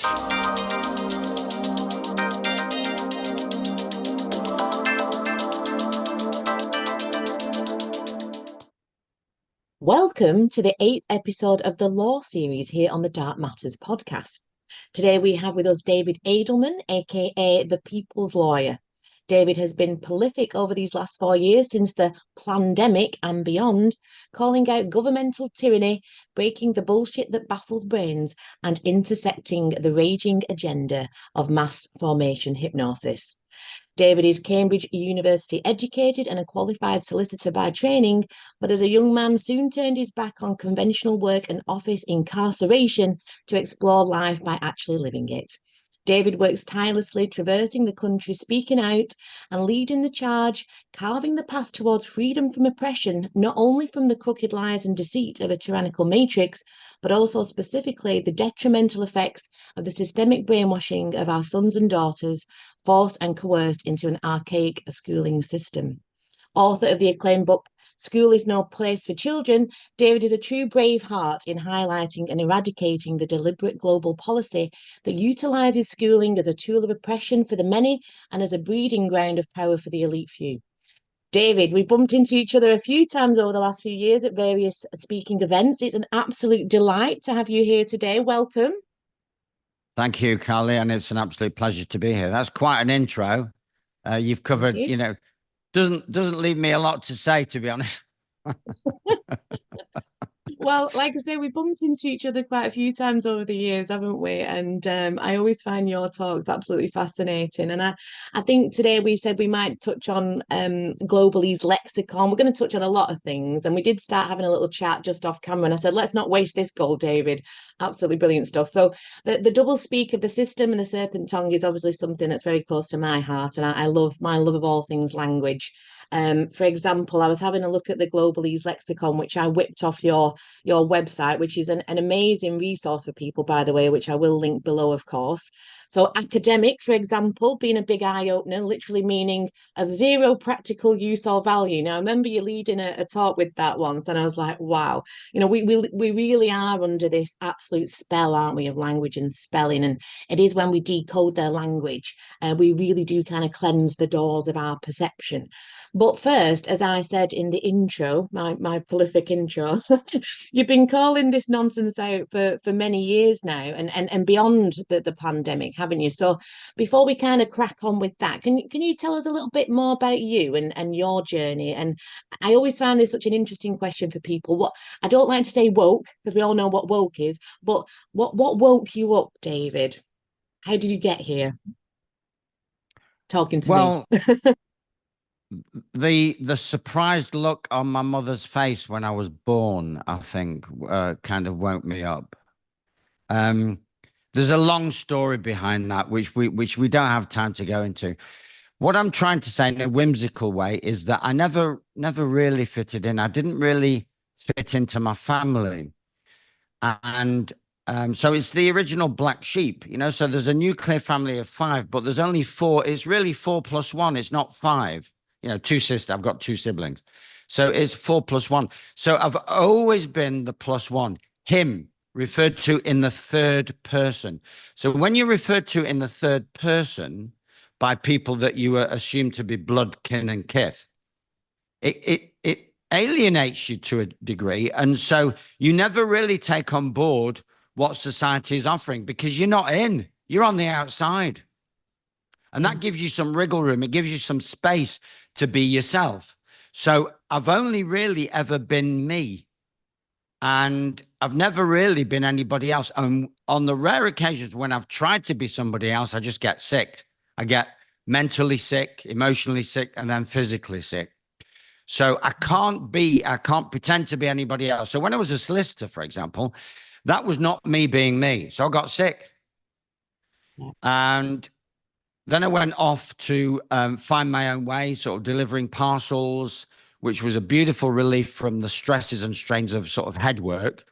Welcome to the 8th episode of the Law series here on the Dark Matters podcast. Today we have with us David Adleman, aka the People's Lawyer. David has been prolific over these last 4 years since the plandemic and beyond, calling out governmental tyranny, breaking the bullshit that baffles brains, and intersecting the raging agenda of mass formation hypnosis. David is Cambridge University educated and a qualified solicitor by training, but as a young man soon turned his back on conventional work and office incarceration to explore life by actually living it. David works tirelessly, traversing the country, speaking out and leading the charge, carving the path towards freedom from oppression, not only from the crooked lies and deceit of a tyrannical matrix, but also specifically the detrimental effects of the systemic brainwashing of our sons and daughters, forced and coerced into an archaic schooling system. Author of the acclaimed book, School is No Place for Children, David is a true brave heart in highlighting and eradicating the deliberate global policy that utilises schooling as a tool of oppression for the many and as a breeding ground of power for the elite few. David, we bumped into each other a few times over the last few years at various speaking events. It's an absolute delight to have you here today. Welcome. Thank you, Carly, and it's an absolute pleasure to be here. That's quite an intro. You've covered, doesn't leave me a lot to say, to be honest. Well, like I say, we bumped into each other quite a few times over the years, haven't we? And I always find your talks absolutely fascinating. And I think today we said we might touch on Globalese lexicon. We're going to touch on a lot of things. And we did start having a little chat just off camera. And I said, let's not waste this gold, David. Absolutely brilliant stuff. So the double speak of the system and the serpent tongue is obviously something that's very close to my heart. And I love my love of all things language. For example, I was having a look at the Globalese lexicon, which I whipped off your website, which is an amazing resource for people, by the way, which I will link below, of course. So academic, for example, being a big eye-opener, literally meaning of zero practical use or value. Now, I remember you leading a talk with that once, and I was like, wow, we really are under this absolute spell, aren't we, of language and spelling. And it is when we decode their language, we really do kind of cleanse the doors of our perception. But first, as I said in the intro, my prolific intro, you've been calling this nonsense out for many years now and beyond the pandemic, haven't you? So before we kind of crack on with that, can you tell us a little bit more about you and your journey? And I always find this such an interesting question for people. What I don't like to say woke, because we all know what woke is, but what woke you up, David? How did you get here? Talking to me. The surprised look on my mother's face when I was born, I think, kind of woke me up. There's a long story behind that, which we don't have time to go into. What I'm trying to say in a whimsical way is that I never really fitted in. I didn't really fit into my family, and so it's the original black sheep, So there's a nuclear family of 5, but there's only 4. It's really 4 plus 1. It's not 5. Two sisters. I've got 2 siblings. So it's 4 plus 1. So I've always been the plus 1, him, referred to in the third person. So when you're referred to in the third person by people that you are assumed to be blood, kin, and kith, it alienates you to a degree. And so you never really take on board what society is offering because you're not in, you're on the outside. And that gives you some wriggle room. It gives you some space to be yourself. So I've only really ever been me. And I've never really been anybody else. And on the rare occasions when I've tried to be somebody else, I just get sick. I get mentally sick, emotionally sick, and then physically sick. So I can't pretend to be anybody else. So when I was a solicitor, for example, that was not me being me. So I got sick. And then I went off to find my own way, sort of delivering parcels, which was a beautiful relief from the stresses and strains of sort of head work.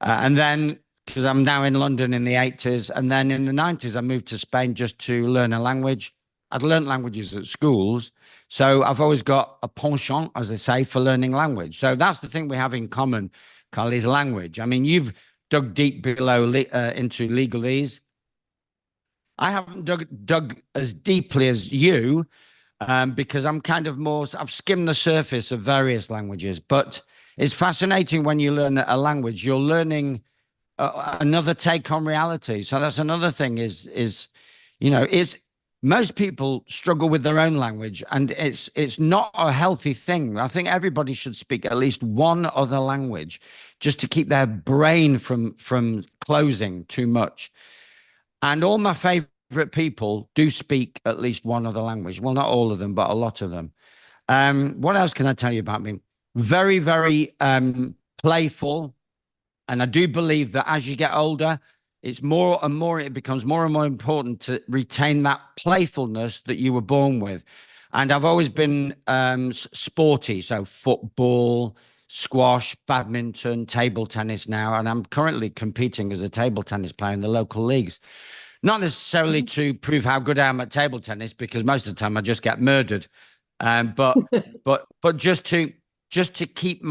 And then, because I'm now in London in the 80s, and then in the 90s, I moved to Spain just to learn a language. I'd learned languages at schools. So I've always got a penchant, as they say, for learning language. So that's the thing we have in common, Carl, is language. I mean, you've dug deep below into legalese. I haven't dug as deeply as you, because I'm kind of more, I've skimmed the surface of various languages, but it's fascinating when you learn a language, you're learning another take on reality. So that's another thing is most people struggle with their own language, and it's not a healthy thing. I think everybody should speak at least one other language just to keep their brain from closing too much. And all my favorite people do speak at least one other language. Well, not all of them, but a lot of them. What else can I tell you about me? Very, very playful. And I do believe that as you get older, it's more and more, it becomes more and more important to retain that playfulness that you were born with. And I've always been sporty. So football, squash, badminton, table tennis now. And I'm currently competing as a table tennis player in the local leagues. Not necessarily to prove how good I am at table tennis, because most of the time I just get murdered. But just to keep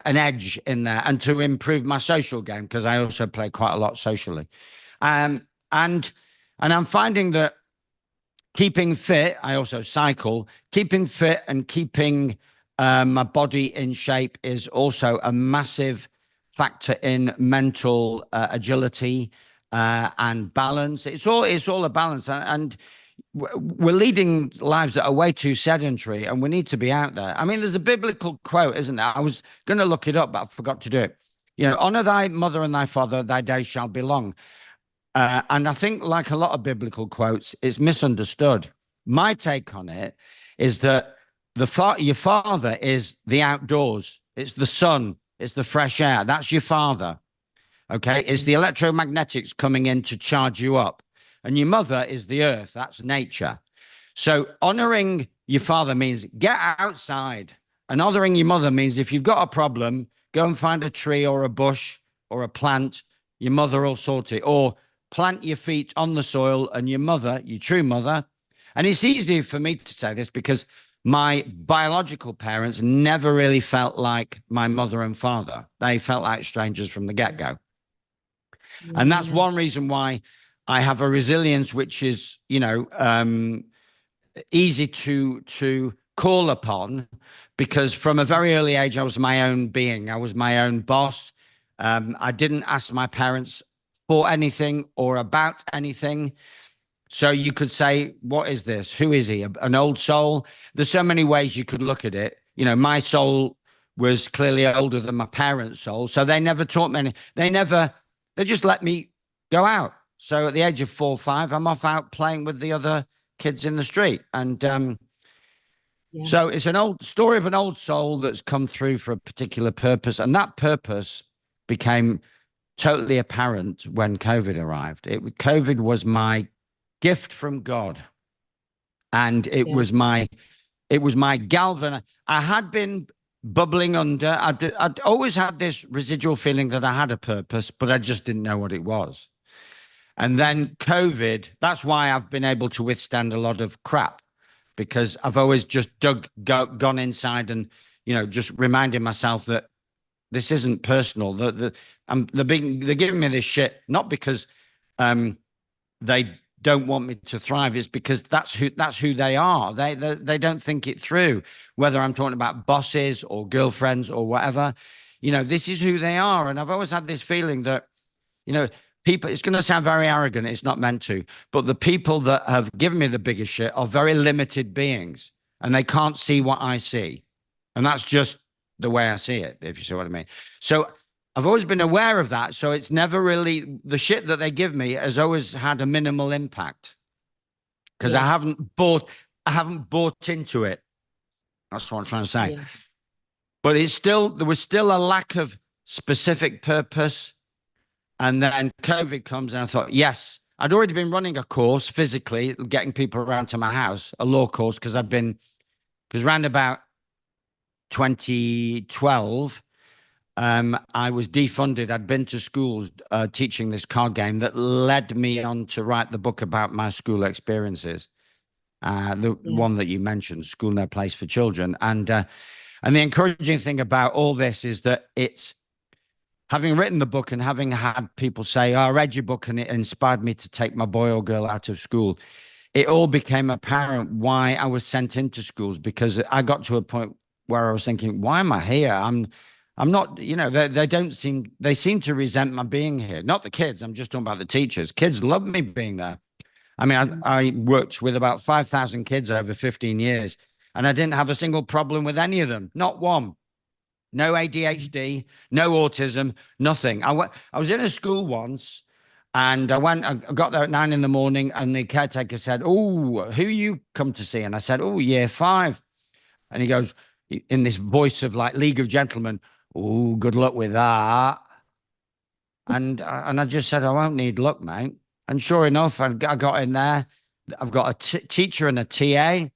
an edge in there and to improve my social game, because I also play quite a lot socially. Um, and and I'm finding that keeping fit, I also cycle, keeping fit and keeping my body in shape is also a massive factor in mental agility and balance. It's all a balance, and we're leading lives that are way too sedentary, and we need to be out there. I mean, there's a biblical quote, isn't there? I was going to look it up, but I forgot to do it. Honor thy mother and thy father, thy days shall be long. And I think, like a lot of biblical quotes, it's misunderstood. My take on it is that your father is the outdoors, it's the sun, it's the fresh air. That's your father. Okay. It's the electromagnetics coming in to charge you up. And your mother is the earth. That's nature. So honoring your father means get outside, and honoring your mother means if you've got a problem, go and find a tree or a bush or a plant. Your mother will sort it. Or plant your feet on the soil, and your mother, your true mother. And it's easy for me to say this because my biological parents never really felt like my mother and father. They felt like strangers from the get-go. And that's Yeah, one reason why I have a resilience which is, easy to call upon, because from a very early age, I was my own being. I was my own boss. I didn't ask my parents for anything or about anything. So you could say, what is this? Who is he? An old soul? There's so many ways you could look at it. My soul was clearly older than my parents' soul. So they never taught me any. They just let me go out. So at the age of 4 or 5, I'm off out playing with the other kids in the street. And yeah, so it's an old story of an old soul that's come through for a particular purpose. And that purpose became totally apparent when COVID arrived. COVID was my gift from God. And yeah, it was my galvan. I had been bubbling under. I'd always had this residual feeling that I had a purpose, but I just didn't know what it was. And then COVID, that's why I've been able to withstand a lot of crap, because I've always just gone inside and, just reminding myself that this isn't personal. They're giving me this shit, not because um, they don't want me to thrive, is because that's who they are. They don't think it through, whether I'm talking about bosses or girlfriends or whatever. This is who they are. And I've always had this feeling that, you know, people, it's going to sound very arrogant. It's not meant to, but the people that have given me the biggest shit are very limited beings, and they can't see what I see. And that's just the way I see it, if you see what I mean. So I've always been aware of that. So it's never really, the shit that they give me has always had a minimal impact, because yeah, I haven't bought into it. That's what I'm trying to say. yeah, But there was still a lack of specific purpose. And then COVID comes, and I thought, yes, I'd already been running a course physically, getting people around to my house, a law course, because around about 2012, I was defunded. I'd been to schools teaching this card game that led me on to write the book about my school experiences. The yeah, one that you mentioned, School No Place for Children. And the encouraging thing about all this is that having written the book and having had people say, oh, I read your book and it inspired me to take my boy or girl out of school, it all became apparent why I was sent into schools, because I got to a point where I was thinking, why am I here? I'm not, they don't seem, they seem to resent my being here. Not the kids. I'm just talking about the teachers. Kids love me being there. I mean, I worked with about 5,000 kids over 15 years, and I didn't have a single problem with any of them. Not one. No ADHD, no autism, nothing. I was in a school once, and I got there at 9 in the morning, and the caretaker said, oh, who you come to see? And I said, oh, year five. And he goes, in this voice of like League of Gentlemen, oh, good luck with that. And I just said, I won't need luck, mate. And sure enough, I got in there. I've got a teacher and a TA,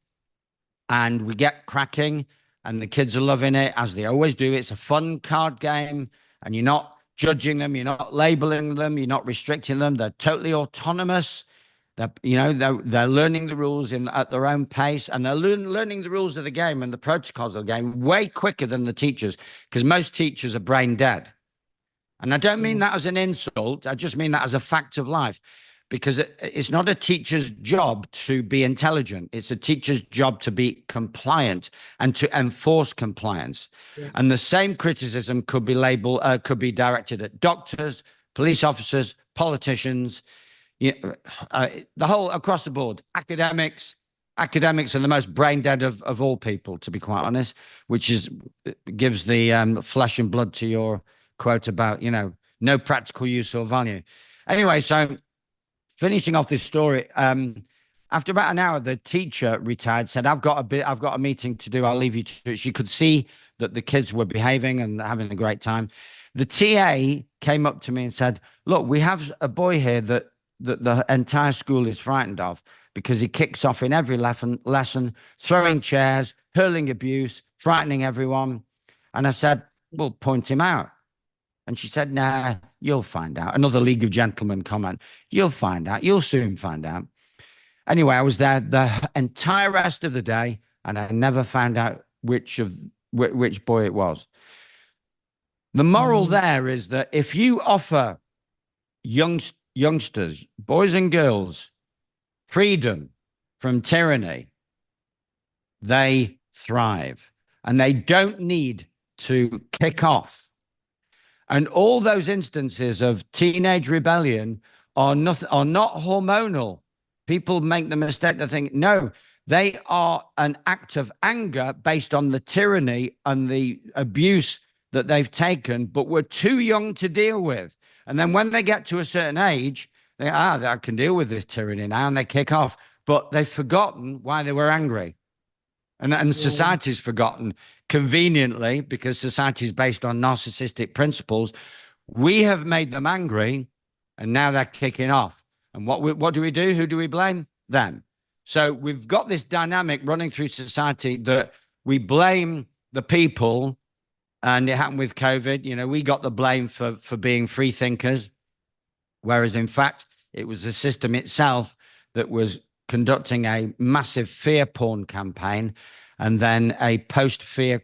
and we get cracking, and the kids are loving it, as they always do. It's a fun card game, and you're not judging them, you're not labeling them, you're not restricting them. They're totally autonomous. They're learning the rules at their own pace, and they're learning the rules of the game and the protocols of the game way quicker than the teachers, because most teachers are brain dead. And I don't mean that as an insult. I just mean that as a fact of life, because it's not a teacher's job to be intelligent. It's a teacher's job to be compliant and to enforce compliance. Yeah. And the same criticism could be directed at doctors, police officers, politicians, the whole across the board. Academics are the most brain dead of all people, to be quite honest, which gives the flesh and blood to your quote about, no practical use or value. Anyway, so finishing off this story, after about an hour, the teacher retired, said, I've got a meeting to do. I'll leave you to it. She could see that the kids were behaving and having a great time. The TA came up to me and said, look, we have a boy here that the entire school is frightened of, because he kicks off in every lesson, throwing chairs, hurling abuse, frightening everyone. And I said, well, point him out. And she said, nah, you'll find out. Another League of Gentlemen comment. You'll find out. You'll soon find out. Anyway, I was there the entire rest of the day, and I never found out which boy it was. The moral there is that if you offer youngsters, boys and girls, freedom from tyranny, they thrive, and they don't need to kick off. And all those instances of teenage rebellion are not hormonal. People make the mistake to think, no, they are an act of anger based on the tyranny and the abuse that they've taken, but were too young to deal with. And then when they get to a certain age, I can deal with this tyranny now, and they kick off. But they've forgotten why they were angry. And society's forgotten, conveniently, because society is based on narcissistic principles. We have made them angry, and now they're kicking off. And what do we do? Who do we blame? Them. So we've got this dynamic running through society that we blame the people, and it happened with COVID. We got the blame for being free thinkers, whereas in fact it was the system itself that was conducting a massive fear porn campaign, and then a post-fear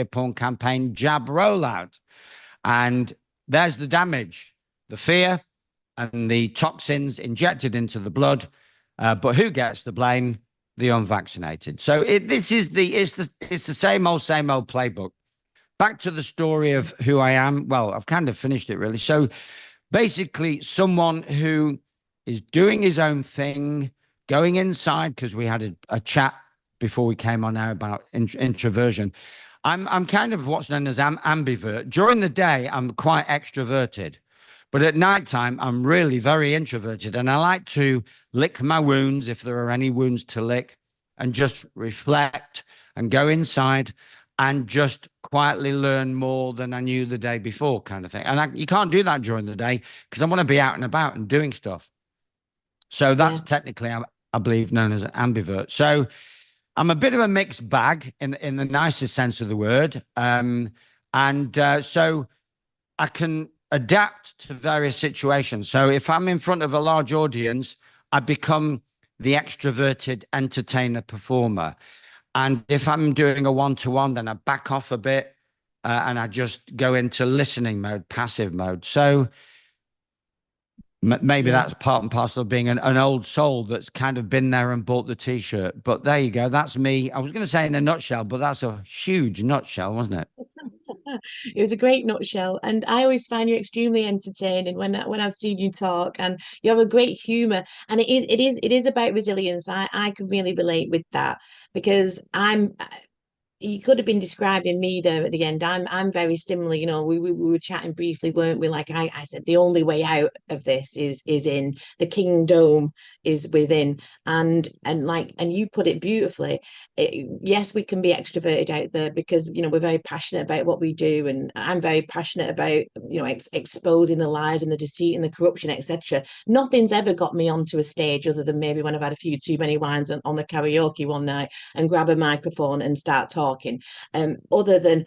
porn campaign jab rollout. And there's the damage, the fear and the toxins injected into the blood. But who gets the blame? The unvaccinated. So it's the same old playbook. Back to the story of who I am. Well, I've kind of finished it, really. So basically, someone who is doing his own thing, going inside, because we had a chat before we came on now about introversion. I'm kind of what's known as ambivert. During the day, I'm quite extroverted, but at nighttime, I'm really very introverted, and I like to lick my wounds, if there are any wounds to lick, and just reflect and go inside and just quietly learn more than I knew the day before, kind of thing. And you can't do that during the day, because I want to be out and about and doing stuff. So that's technically, I believe, known as an ambivert. So I'm a bit of a mixed bag in the nicest sense of the word. So I can adapt to various situations. So if I'm in front of a large audience, I become the extroverted entertainer performer. And if I'm doing a one-to-one, then I back off a bit and I just go into listening mode, passive mode. So maybe Yeah. that's part and parcel of being an old soul that's kind of been there and bought the t-shirt. But there you go. That's me. I was going to say in a nutshell, but that's a huge nutshell, wasn't it? It was a great nutshell, and I always find you extremely entertaining when I've seen you talk, and you have a great humor. And it is about resilience. I can really relate with that because you could have been describing me there at the end. I'm very similar. We were chatting briefly, weren't we? Like I said, the only way out of this is in the kingdom is within. And you put it beautifully. Yes, we can be extroverted out there because we're very passionate about what we do, and I'm very passionate about exposing the lies and the deceit and the corruption, etc. Nothing's ever got me onto a stage other than maybe when I've had a few too many wines on the karaoke one night and grab a microphone and start talking. Other than,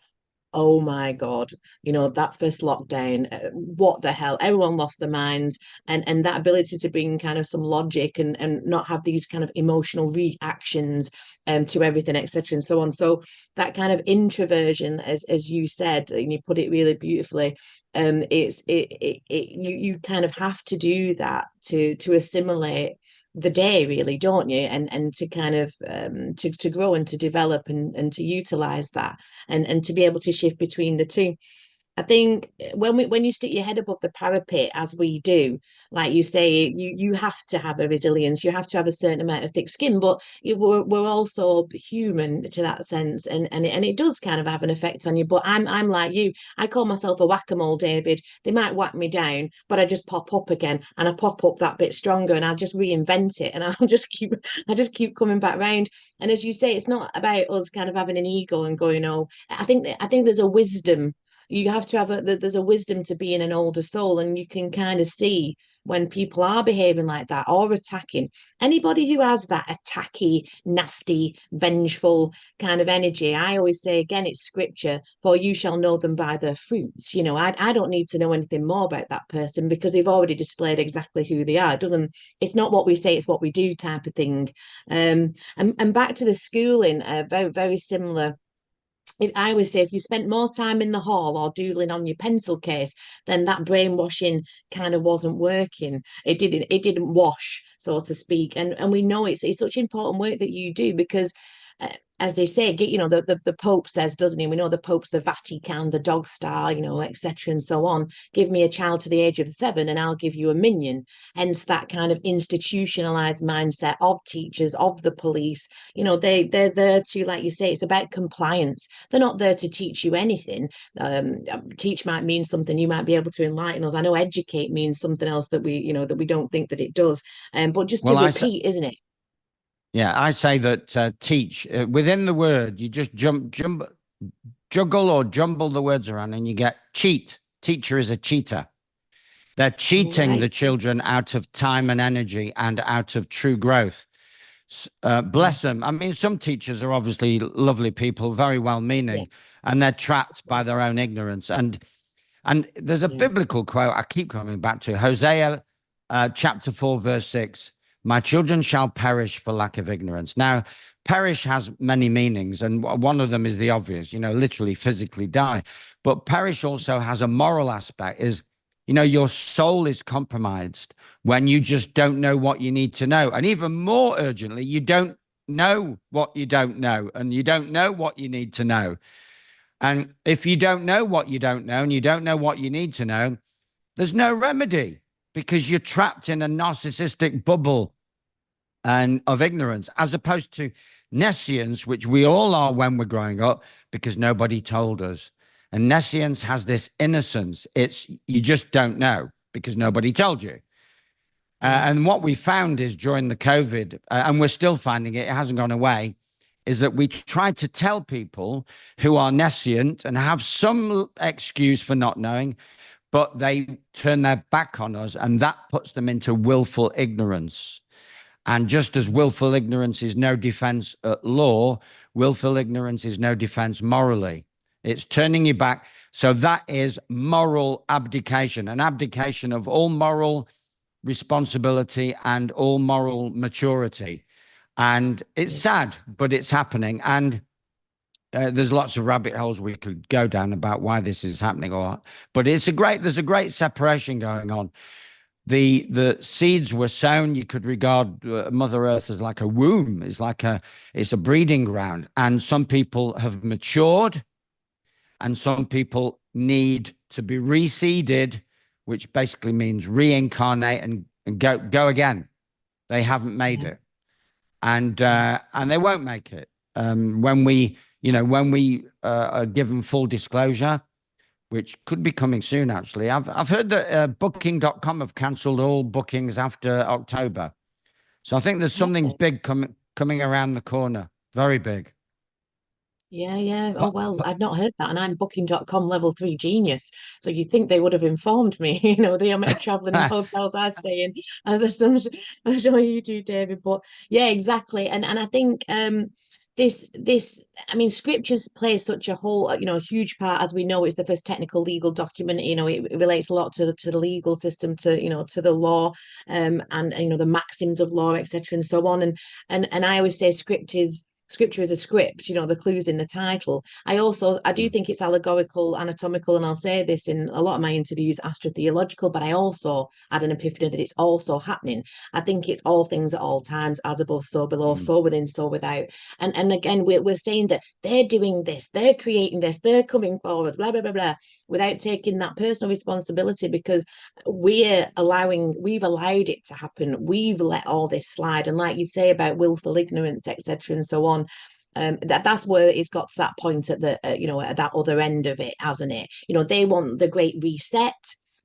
oh my God, that first lockdown, what the hell? Everyone lost their minds, and that ability to bring kind of some logic and not have these kind of emotional reactions to everything, etc. and so on. So that kind of introversion, as you said, and you put it really beautifully, you kind of have to do that to assimilate the day, really, don't you? And to kind of to grow and to develop and to utilize that and to be able to shift between the two. I think when you stick your head above the parapet, as we do, like you say, you have to have a resilience. You have to have a certain amount of thick skin, but we're also human to that sense, and it does kind of have an effect on you. But I'm like you. I call myself a whack-a-mole, David. They might whack me down, but I just pop up again, and I pop up that bit stronger, and I just reinvent it, and I just keep coming back round. And as you say, it's not about us kind of having an ego and going, oh, I think there's a wisdom. You have to have there's a wisdom to being an older soul, and you can kind of see when people are behaving like that or attacking. Anybody who has that attacky, nasty, vengeful kind of energy, I always say again, it's scripture, for you shall know them by their fruits. I don't need to know anything more about that person because they've already displayed exactly who they are. It's not what we say, it's what we do type of thing. And back to the schooling, very, very similar. I would say if you spent more time in the hall or doodling on your pencil case, then that brainwashing kind of wasn't working. It didn't wash, so to speak. And we know it's such important work that you do because uh, as they say, the Pope says, doesn't he? We know the Pope's the Vatican, the dog star, etc. and so on. Give me a child to the age of 7 and I'll give you a minion. Hence that kind of institutionalized mindset of teachers, of the police. They're there to, like you say, it's about compliance. They're not there to teach you anything. Teach might mean something. You might be able to enlighten us. I know educate means something else that we don't think that it does. But just to Well, repeat, isn't it? yeah, I say that teach within the word, you just juggle or jumble the words around and you get cheat. Teacher is a cheater. They're All cheating the right. children out of time and energy and out of true growth. Yeah. Bless them. I mean, some teachers are obviously lovely people, very well Yeah. meaning, and they're trapped by their own ignorance. And there's a Yeah. biblical quote I keep coming back to Hosea chapter 4, verse 6. My children shall perish for lack of ignorance. Now, perish has many meanings, and one of them is the obvious, literally physically die. But perish also has a moral aspect, is, your soul is compromised when you just don't know what you need to know. And even more urgently, you don't know what you don't know, and you don't know what you need to know. And if you don't know what you don't know and you don't know what you need to know, there's no remedy because you're trapped in a narcissistic bubble and of ignorance, as opposed to nescience, which we all are when we're growing up because nobody told us. And nescience has this innocence. It's you just don't know because nobody told you. Yeah. And what we found is during the COVID, and we're still finding it, it hasn't gone away, is that we try to tell people who are nescient and have some excuse for not knowing, but they turn their back on us, and that puts them into willful ignorance. And just as willful ignorance is no defense at law, willful ignorance is no defense morally. It's turning you back. So that is moral abdication, an abdication of all moral responsibility and all moral maturity. And it's sad, but it's happening. And there's lots of rabbit holes we could go down about why this is happening, or but there's a great separation going on. The seeds were sown. You could regard Mother Earth as like a womb. It's a breeding ground, and some people have matured, and some people need to be reseeded, which basically means reincarnate and go again. They haven't made Yeah. it, and they won't make it. When we, when we are given full disclosure, which could be coming soon, actually. I've heard that Booking.com have cancelled all bookings after October. So I think there's something Okay. big coming around the corner. Very big. Yeah, yeah. Oh, But, well, but I'd not heard that. And I'm Booking.com level three genius. So you'd think they would have informed me, the amount of traveling and hotels I stay in, as I'm sure you do, David. But yeah, exactly. And I think this I mean, scriptures play such a whole, a huge part, as we know, it's the first technical legal document. It relates a lot to the legal system, to the law, and the maxims of law, etc., and so on. And I always say scripture is a script, the clues in the title. I do Mm, think it's allegorical, anatomical, and I'll say this in a lot of my interviews, astrotheological, but I also had an epiphany that it's also happening. I think it's all things at all times, as above, so below, mm, so within, so without. And again, we're saying that they're doing this, they're creating this, they're coming forward, blah, blah, blah, blah, without taking that personal responsibility, because we've allowed it to happen. We've let all this slide. And like you say about willful ignorance, etc., and so on, that's where it's got to that point at at that other end of it, hasn't it? They want the great reset.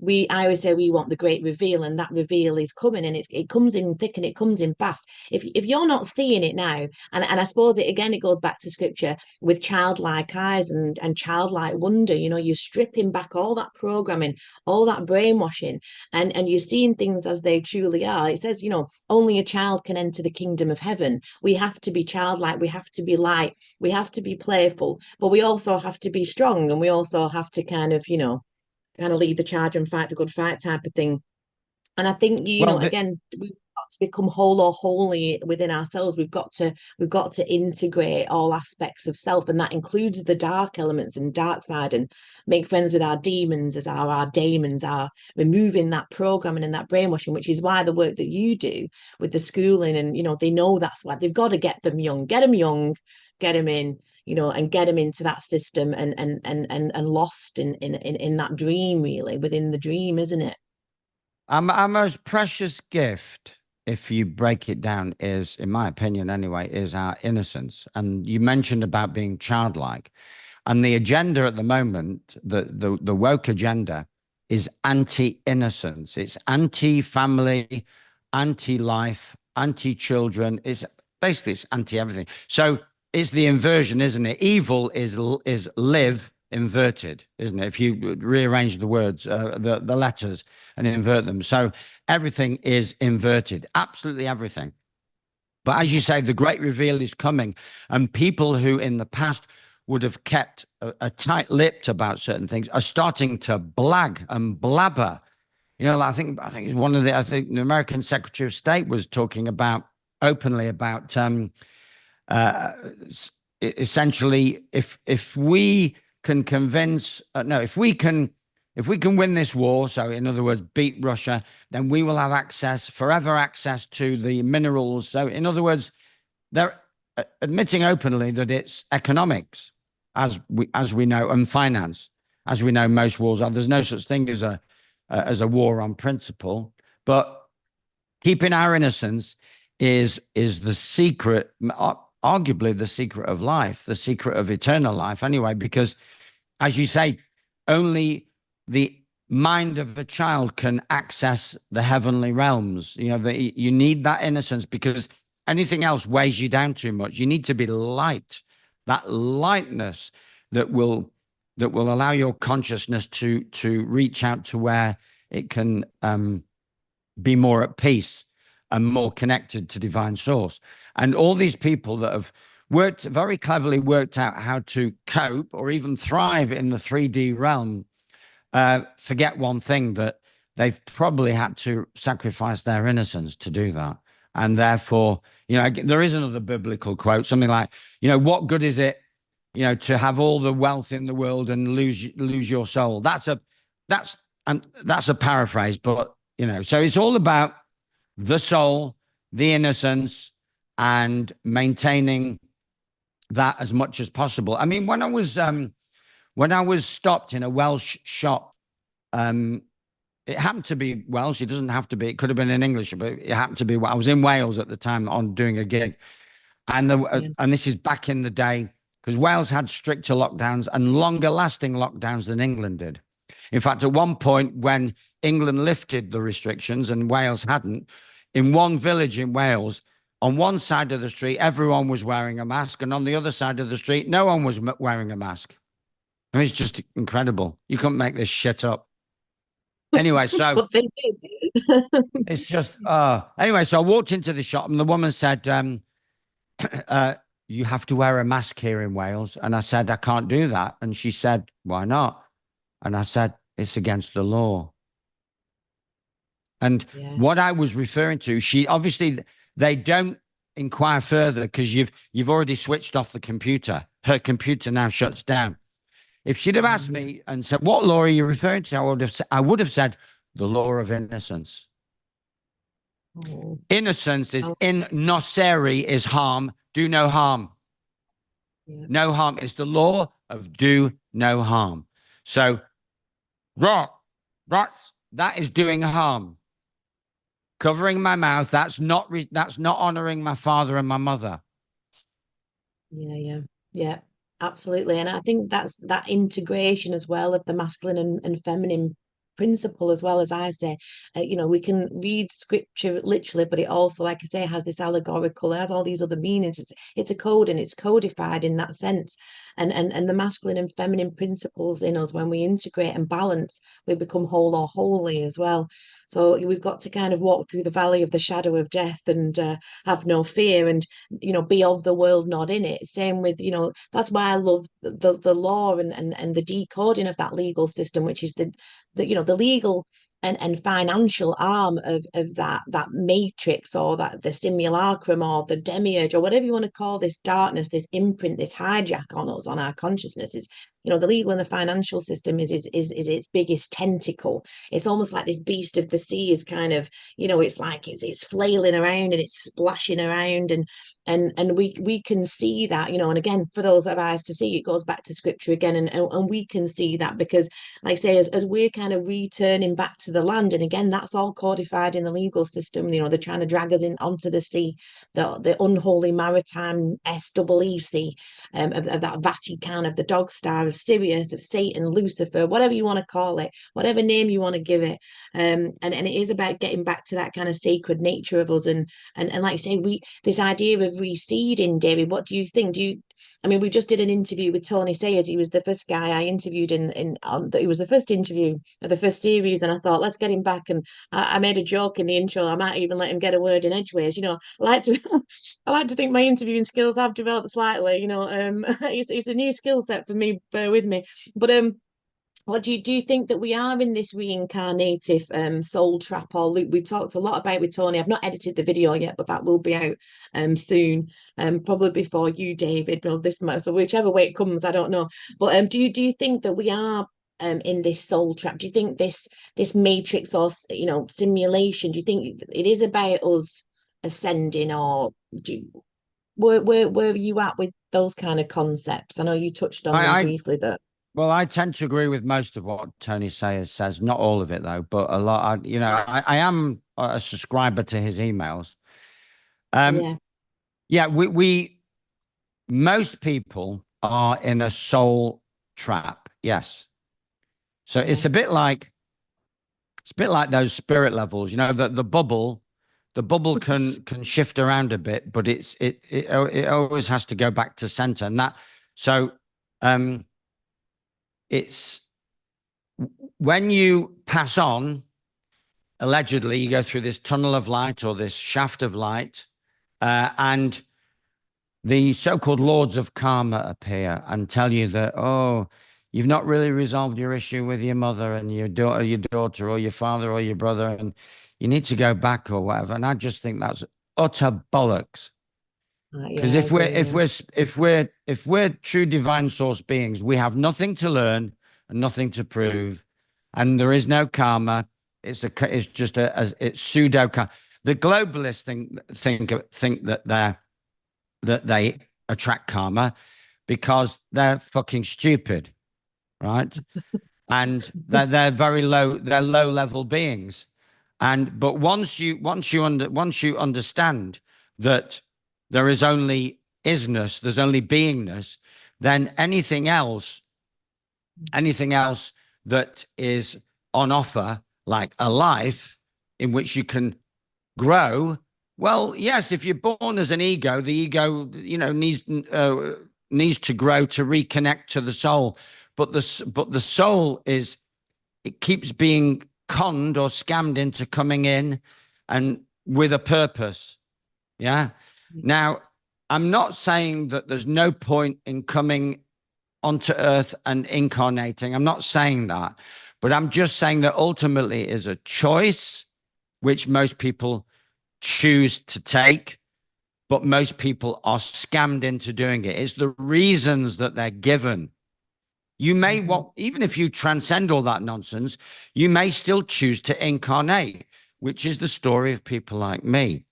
I always say we want the great reveal, and that reveal is coming, and it comes in thick and it comes in fast. If you're not seeing it now, and I suppose it goes back to scripture, with childlike eyes and childlike wonder, you're stripping back all that programming, all that brainwashing, and you're seeing things as they truly are. It says, only a child can enter the kingdom of heaven. We have to be childlike, we have to be light, we have to be playful, but we also have to be strong, and we also have to kind of lead the charge and fight the good fight type of thing. And I think, well, again, we've got to become whole or holy within ourselves. We've got to integrate all aspects of self, and that includes the dark elements and dark side, and make friends with our demons as our daemons are, removing that programming and that brainwashing, which is why the work that you do with the schooling, and they know that's why they've got to get them young, get them in, and get them into that system, and lost in that dream, really, within the dream, isn't it? our most precious gift, if you break it down, is, in my opinion anyway, is our innocence. And you mentioned about being childlike. And the agenda at the moment, the woke agenda, is anti-innocence. It's anti-family, anti-life, anti-children. It's anti-everything. So it's the inversion, isn't it? Evil is live inverted, isn't it? If you rearrange the words, the letters, and invert them, so everything is inverted. Absolutely everything. But as you Yeah. say, the great reveal is coming, and people who in the past would have kept a tight-lipped about certain things are starting to blag and blabber. I think it's I think the American Secretary of State was talking about openly about uh, essentially, if we can convince no if we can win this war, so in other words beat Russia, then we will have forever access to the minerals. So in other words, they're admitting openly that it's economics, as we know, and finance, as we know most wars are. There's no such thing as a war on principle, but keeping our innocence is the secret, arguably the secret of life, the secret of eternal life anyway, because as you say, only the mind of a child can access the heavenly realms. You need that innocence, because anything else weighs you down too much. You need to be light, that lightness that will allow your consciousness to reach out to where it can be more at peace and more connected to divine source. And all these people that have very cleverly worked out how to cope or even thrive in the 3D realm, forget one thing, that they've probably had to sacrifice their innocence to do that. And therefore, there is another biblical quote, something like, what good is it to have all the wealth in the world and lose your soul. That's a paraphrase, but so it's all about the soul, the innocence, and maintaining that as much as possible. I mean, when I was stopped in a Welsh shop, um, it happened to be Welsh. It doesn't have to be. It could have been in English, but it happened to be. I was in Wales at the time on doing a gig, Yeah. and this is back in the day because Wales had stricter lockdowns and longer lasting lockdowns than England did. In fact, at one point when England lifted the restrictions and Wales hadn't, in one village in Wales, on one side of the street, everyone was wearing a mask, and on the other side of the street, no one was wearing a mask. I mean, it's just incredible. You couldn't make this shit up. Anyway, so But they did. it's just anyway, so I walked into the shop and the woman said, uh, you have to wear a mask here in Wales. And I said, I can't do that. And she said, why not? And I said, it's against the law. And Yeah. what I was referring to, she obviously they don't inquire further because you've already switched off the computer. Her computer now shuts down. If she'd have asked Yeah. me and said, what law are you referring to? I would have said the law of innocence. Oh, Innocence is oh, in nocere is harm, do no harm. yeah. No harm is the law of do no harm. So that is doing harm. Covering my mouth, that's not honoring my father and my mother. Yeah, yeah, yeah, absolutely. And I think that's that integration as well of the masculine and feminine principle, as well as I say, we can read scripture literally, but it also, like I say, has this allegorical, it has all these other meanings. It's a code and it's codified in that sense. And the masculine and feminine principles in us, when we integrate and balance, we become whole or holy as well. So we've got to kind of walk through the valley of the shadow of death and have no fear and be of the world, not in it. Same with, that's why I love the law and the decoding of that legal system, which is the legal and financial arm of that matrix, or that the simulacrum or the demiurge or whatever you want to call this darkness, this imprint, this hijack on us, on our consciousness. Is the legal and the financial system is its biggest tentacle. It's almost like this beast of the sea is kind of, it's like it's flailing around and it's splashing around, and we can see that, and again, for those that have eyes to see, it goes back to scripture again, and we can see that because, like I say, as we're kind of returning back to the land, and again, that's all codified in the legal system. They're trying to drag us in onto the sea, the unholy maritime SEEC, of that Vatican, of the dog star, of Sirius, of Satan, Lucifer, whatever you want to call it, whatever name you want to give it. And it is about getting back to that kind of sacred nature of us, and like you say, this idea of reseeding, David. What do you think? I mean, we just did an interview with Tony Sayers. He was the first guy I interviewed he was the first interview of the first series, and I thought, let's get him back. And I made a joke in the intro. I might even let him get a word in edgeways. I like to, I like to think my interviewing skills have developed slightly. It's a new skill set for me. Bear with me, but what do you think that we are in this reincarnative soul trap or loop? We talked a lot about with Tony. I've not edited the video yet, but that will be out soon, probably before you, David, or this month. So whichever way it comes, I don't know. But do you think that we are in this soul trap? Do you think this matrix or simulation? Do you think it is about us ascending, or where are you at with those kind of concepts? I know you touched on them I briefly. That Well, I tend to agree with most of what Tony Sayers says. Not all of it though, but a lot. I am a subscriber to his emails. Um, yeah, yeah, we most people are in a soul trap. Yes. So yeah. it's a bit like those spirit levels. The bubble can shift around a bit, but it always has to go back to center. And that so it's when you pass on, allegedly, you go through this tunnel of light or this shaft of light, and the so-called lords of karma appear and tell you that, oh, you've not really resolved your issue with your mother and your daughter or your father or your brother, and you need to go back or whatever. And I just think that's utter bollocks. Because Yeah, I agree. Yeah. if we're true divine source beings, we have nothing to learn and nothing to prove, and there is no karma. It's just it's pseudo karma. The globalists think that they attract karma because they're fucking stupid, right? And they're very low. They're low level beings. And but once you understand that there is only isness, there's only beingness, then anything else that is on offer, like a life in which you can grow. Well, yes, if you're born as an ego, the ego, needs to grow to reconnect to the soul. But the soul is it keeps being conned or scammed into coming in and with a purpose. Yeah. Now, I'm not saying that there's no point in coming onto earth and incarnating. I'm not saying that, but I'm just saying that ultimately it is a choice which most people choose to take, but most people are scammed into doing it. It's the reasons that they're given. You may Mhm. want, even if you transcend all that nonsense, you may still choose to incarnate, which is the story of people like me.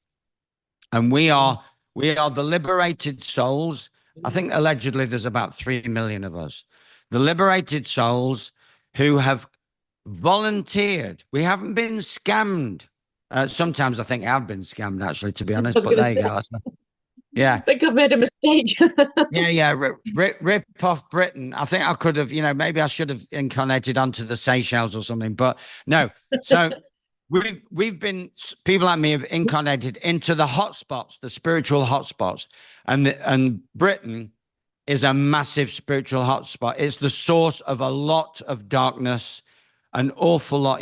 And Yeah. we are the liberated souls. I think allegedly there's about 3 million of us. The liberated souls who have volunteered. We haven't been scammed. Sometimes I think I've been scammed, actually, to be I honest. was But going to there you say, go. Yeah. I think I've made a mistake. Yeah, yeah, rip off Britain. I think I could have, maybe I should have incarnated onto the Seychelles or something, but no. So we've been people like me have incarnated into the hotspots, the spiritual hotspots, and Britain is a massive spiritual hotspot. It's the source of a lot of darkness, an awful lot.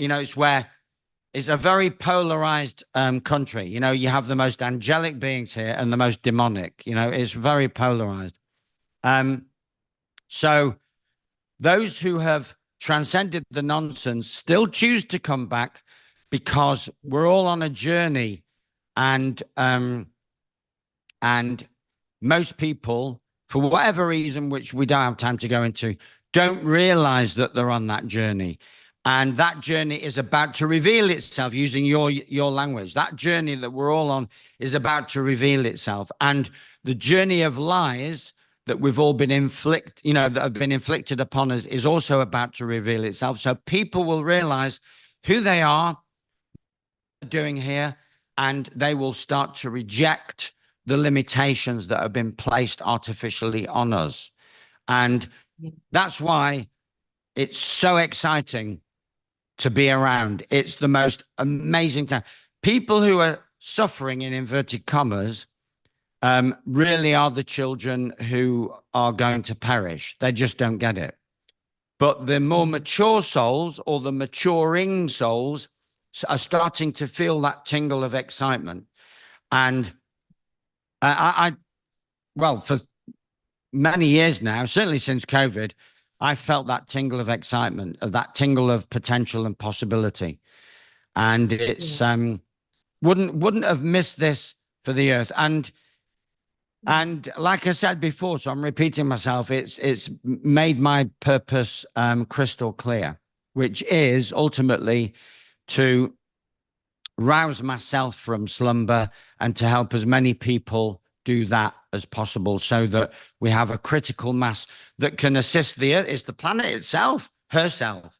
It's a very polarized country. You have the most angelic beings here and the most demonic. It's very polarized. Um, so those who have transcended the nonsense still choose to come back because we're all on a journey, and most people, for whatever reason, which we don't have time to go into, don't realize that they're on that journey. And that journey is about to reveal itself using your language. That journey that we're all on is about to reveal itself. And the journey of lies that we've all been that have been inflicted upon us is also about to reveal itself. So people will realize who they are doing here, and they will start to reject the limitations that have been placed artificially on us. And that's why it's so exciting to be around. It's the most amazing time. People who are suffering in inverted commas really are the children who are going to perish. They just don't get it. But the more mature souls or the maturing souls are starting to feel that tingle of excitement. And well, for many years now, certainly since COVID, I felt that tingle of excitement, of that tingle of potential and possibility. And it's wouldn't have missed this for the earth. And like I said before, so I'm repeating myself, it's made my purpose crystal clear, which is ultimately to rouse myself from slumber and to help as many people do that as possible so that we have a critical mass that can assist the earth. It's the planet itself, herself,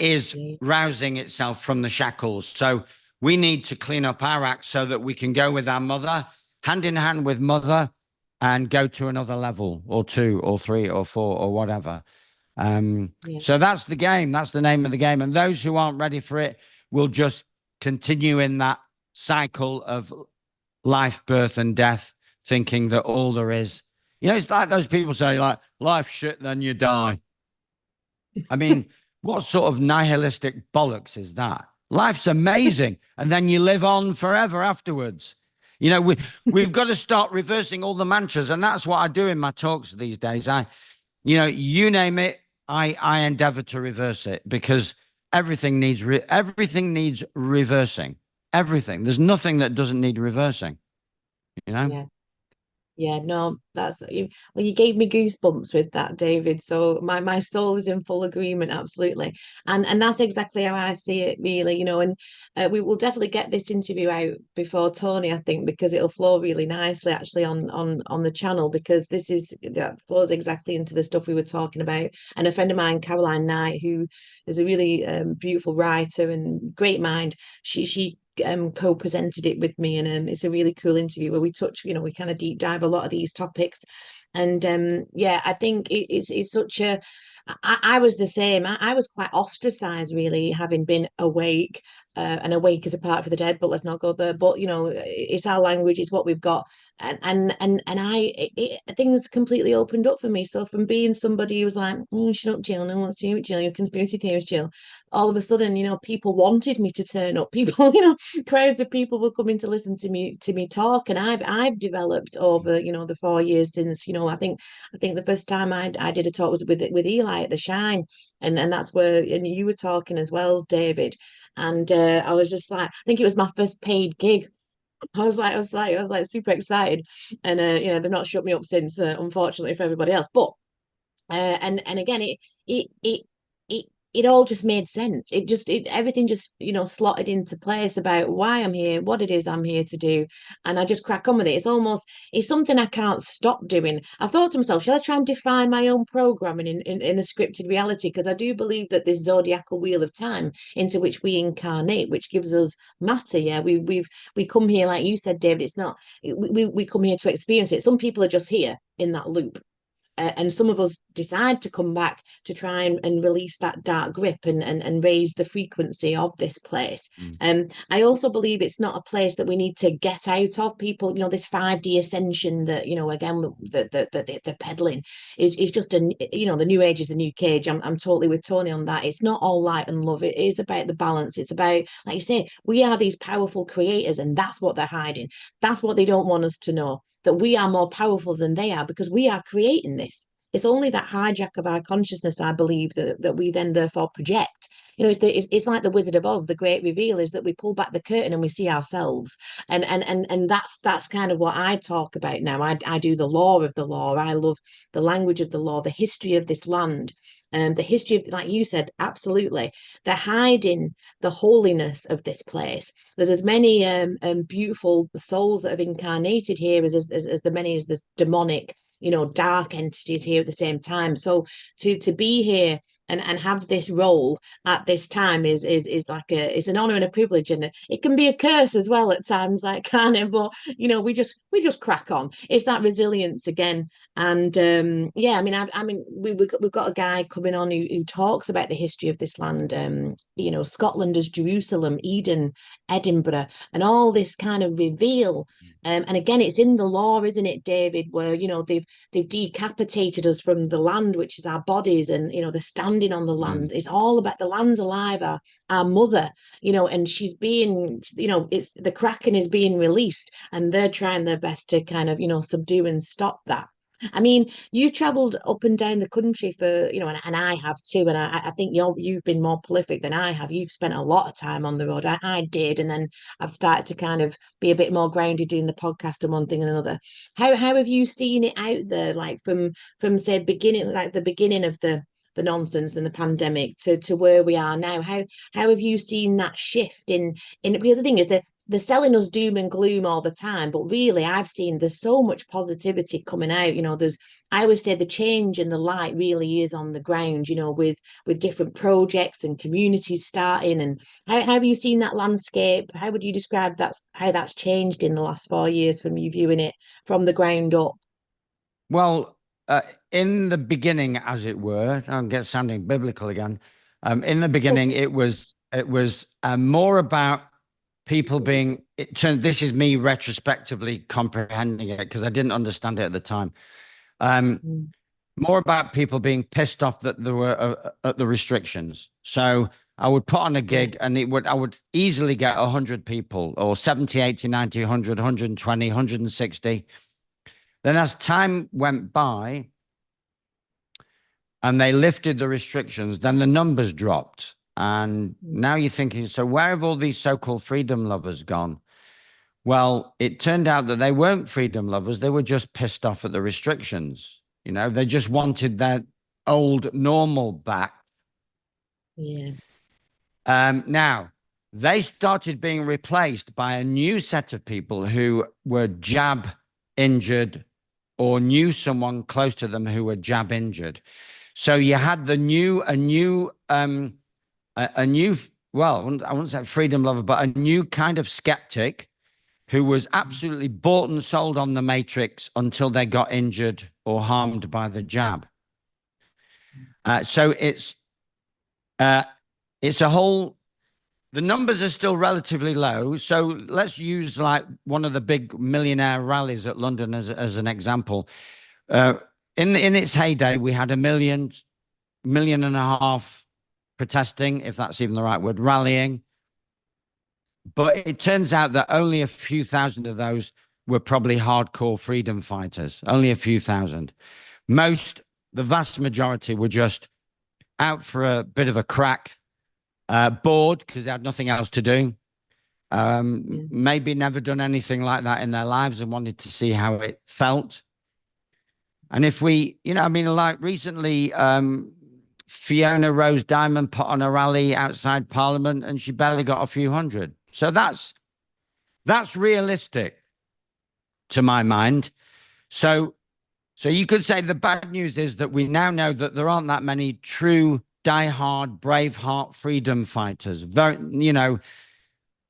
is rousing itself from the shackles. So we need to clean up our act so that we can go with our mother, hand in hand with mother, and go to another level or two or three or four or whatever. So that's the game. That's the name of the game. And those who aren't ready for it will just continue in that cycle of life, birth, and death, thinking that all there is. It's like those people say, like, life shit, then you die. I mean, what sort of nihilistic bollocks is that? Life's amazing, and then you live on forever afterwards. We've got to start reversing all the mantras, and that's what I do in my talks these days. You name it, I endeavor to reverse it because everything needs reversing. Everything. There's nothing that doesn't need reversing. You know. Yeah. Yeah, no, that's well, you gave me goosebumps with that, David. So my soul is in full agreement, absolutely. And that's exactly how I see it, really, and we will definitely get this interview out before Tony, I think, because it'll flow really nicely actually on the channel, because that flows exactly into the stuff we were talking about. And a friend of mine, Caroline Knight, who is a really beautiful writer and great mind, she co-presented it with me, and it's a really cool interview where we touch, we kind of deep dive a lot of these topics. And yeah, I think it's such a I was the same. I was quite ostracized, really, having been awake, and awake is a part for the dead, but let's not go there. But it's our language, it's what we've got, and things completely opened up for me. So from being somebody who was like, oh, shut up, Jill, no one wants to hear it, Jill, you're a conspiracy theorist, Jill. All of a sudden, people wanted me to turn up. People, crowds of people were coming to listen to me talk, and I've developed over the 4 years since. I think the first time I did a talk was with Eli at the Shine, and that's where, and you were talking as well, David. And I was just like, I think it was my first paid gig. I was like super excited, and they've not shut me up since, unfortunately for everybody else. But and again, it it it it all just made sense. Everything just slotted into place about why I'm here, what it is I'm here to do, and I just crack on with it. It's something I can't stop doing. I've thought to myself, shall I try and define my own programming in the scripted reality? Because I do believe that this zodiacal wheel of time into which we incarnate, which gives us matter. Yeah, we come here, like you said, David. It's not we come here to experience it. Some people are just here in that loop, and some of us decide to come back to try and release that dark grip, and raise the frequency of this place. Mm. I also believe it's not a place that we need to get out of. People, this 5D ascension that, again, the peddling is just the new age is the new cage. I'm totally with Tony on that. It's not all light and love. It is about the balance. It's about, like you say, we are these powerful creators, and that's what they're hiding. That's what they don't want us to know, that we are more powerful than they are, because we are creating this. It's only that hijack of our consciousness, I believe, that we then therefore project. It's like the Wizard of Oz. The great reveal is that we pull back the curtain and we see ourselves, and that's kind of what I talk about now. I do the law of the law. I love the language of the law, the history of this land, the history of, like you said, absolutely. They're hiding the holiness of this place. There's as many beautiful souls that have incarnated here as the many as there's demonic, dark entities here at the same time. So to be here and have this role at this time is like it's an honor and a privilege, and it can be a curse as well at times, like, can it? But we just crack on. It's that resilience again. And yeah, I mean we've got a guy coming on who talks about the history of this land, Scotland as Jerusalem, Eden, Edinburgh, and all this kind of reveal. And again, it's in the law, isn't it, David, where they've decapitated us from the land, which is our bodies, and they're standing on the land. Mm. It's all about the land's alive, our mother, and she's being, it's the Kraken is being released, and they're trying their best to kind of subdue and stop that. I mean, you travelled up and down the country for, and I have too. And I think you've been more prolific than I have. You've spent a lot of time on the road. I did. And then I've started to kind of be a bit more grounded doing the podcast and one thing and another. How have you seen it out there, like from say beginning, like the beginning of the nonsense and the pandemic to where we are now? How have you seen that shift in the other thing is that they're selling us doom and gloom all the time, but really I've seen there's so much positivity coming out. I always say the change and the light really is on the ground, with different projects and communities starting. And how have you seen that landscape? How would you describe how that's changed in the last 4 years from you viewing it from the ground up? Well, in the beginning, as it were, I'll get sounding biblical again. In the beginning, it was more about people being. This is me retrospectively comprehending it because I didn't understand it at the time. Um, Mm, More about people being pissed off that there were at the restrictions. So I would put on a yeah. gig and I would easily get 100 people or 70, 80, 90, 100, 120, 160. Then as time went by and they lifted the restrictions, then the numbers dropped. And Mm, now you're thinking, so where have all these so-called freedom lovers gone? Well, it turned out that they weren't freedom lovers. They were just pissed off at the restrictions. They just wanted their old normal back. Yeah. Now, they started being replaced by a new set of people who were jab injured or knew someone close to them who were jab injured. So you had a new, well, I wouldn't say freedom lover, but a new kind of skeptic who was absolutely bought and sold on the matrix until they got injured or harmed by the jab. So uh, it's a whole. The numbers are still relatively low. So let's use like one of the big millionaire rallies at London as an example. Uh, in its heyday, we had 1.5 million protesting, if that's even the right word, rallying. But it turns out that only a few thousand of those were probably hardcore freedom fighters. Only a few thousand. The vast majority were just out for a bit of a crack, bored because they had nothing else to do. Yeah. Maybe never done anything like that in their lives and wanted to see how it felt. And if we, I mean, like recently, Fiona Rose Diamond put on a rally outside Parliament and she barely got a few hundred. So that's realistic to my mind. So you could say the bad news is that we now know that there aren't that many true diehard Braveheart freedom fighters.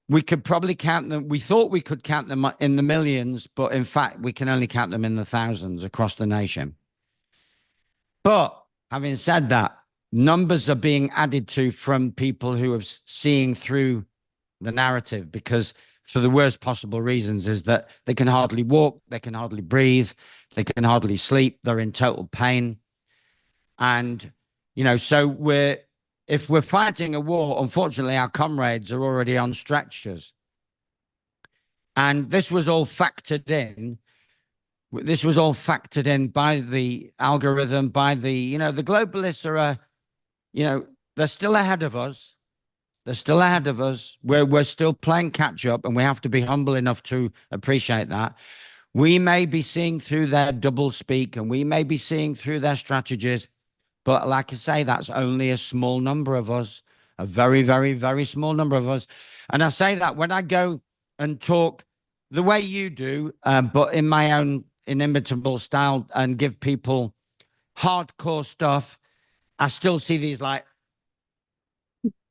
We could probably count them. We thought we could count them in the millions, but in fact, we can only count them in the thousands across the nation. But having said that, numbers are being added to from people who are seeing through the narrative, because for the worst possible reasons is that they can hardly walk, they can hardly breathe, they can hardly sleep, they're in total pain. And, so if we're fighting a war, unfortunately, our comrades are already on stretchers. And this was all factored in. This was all factored in by the algorithm, by the globalists they're still ahead of us. They're still ahead of us. We're still playing catch up, and we have to be humble enough to appreciate that. We may be seeing through their double speak, and we may be seeing through their strategies, but like I say, that's only a small number of us, a very, very, very small number of us. And I say that when I go and talk the way you do, but in my own inimitable style, and give people hardcore stuff, I still see these like,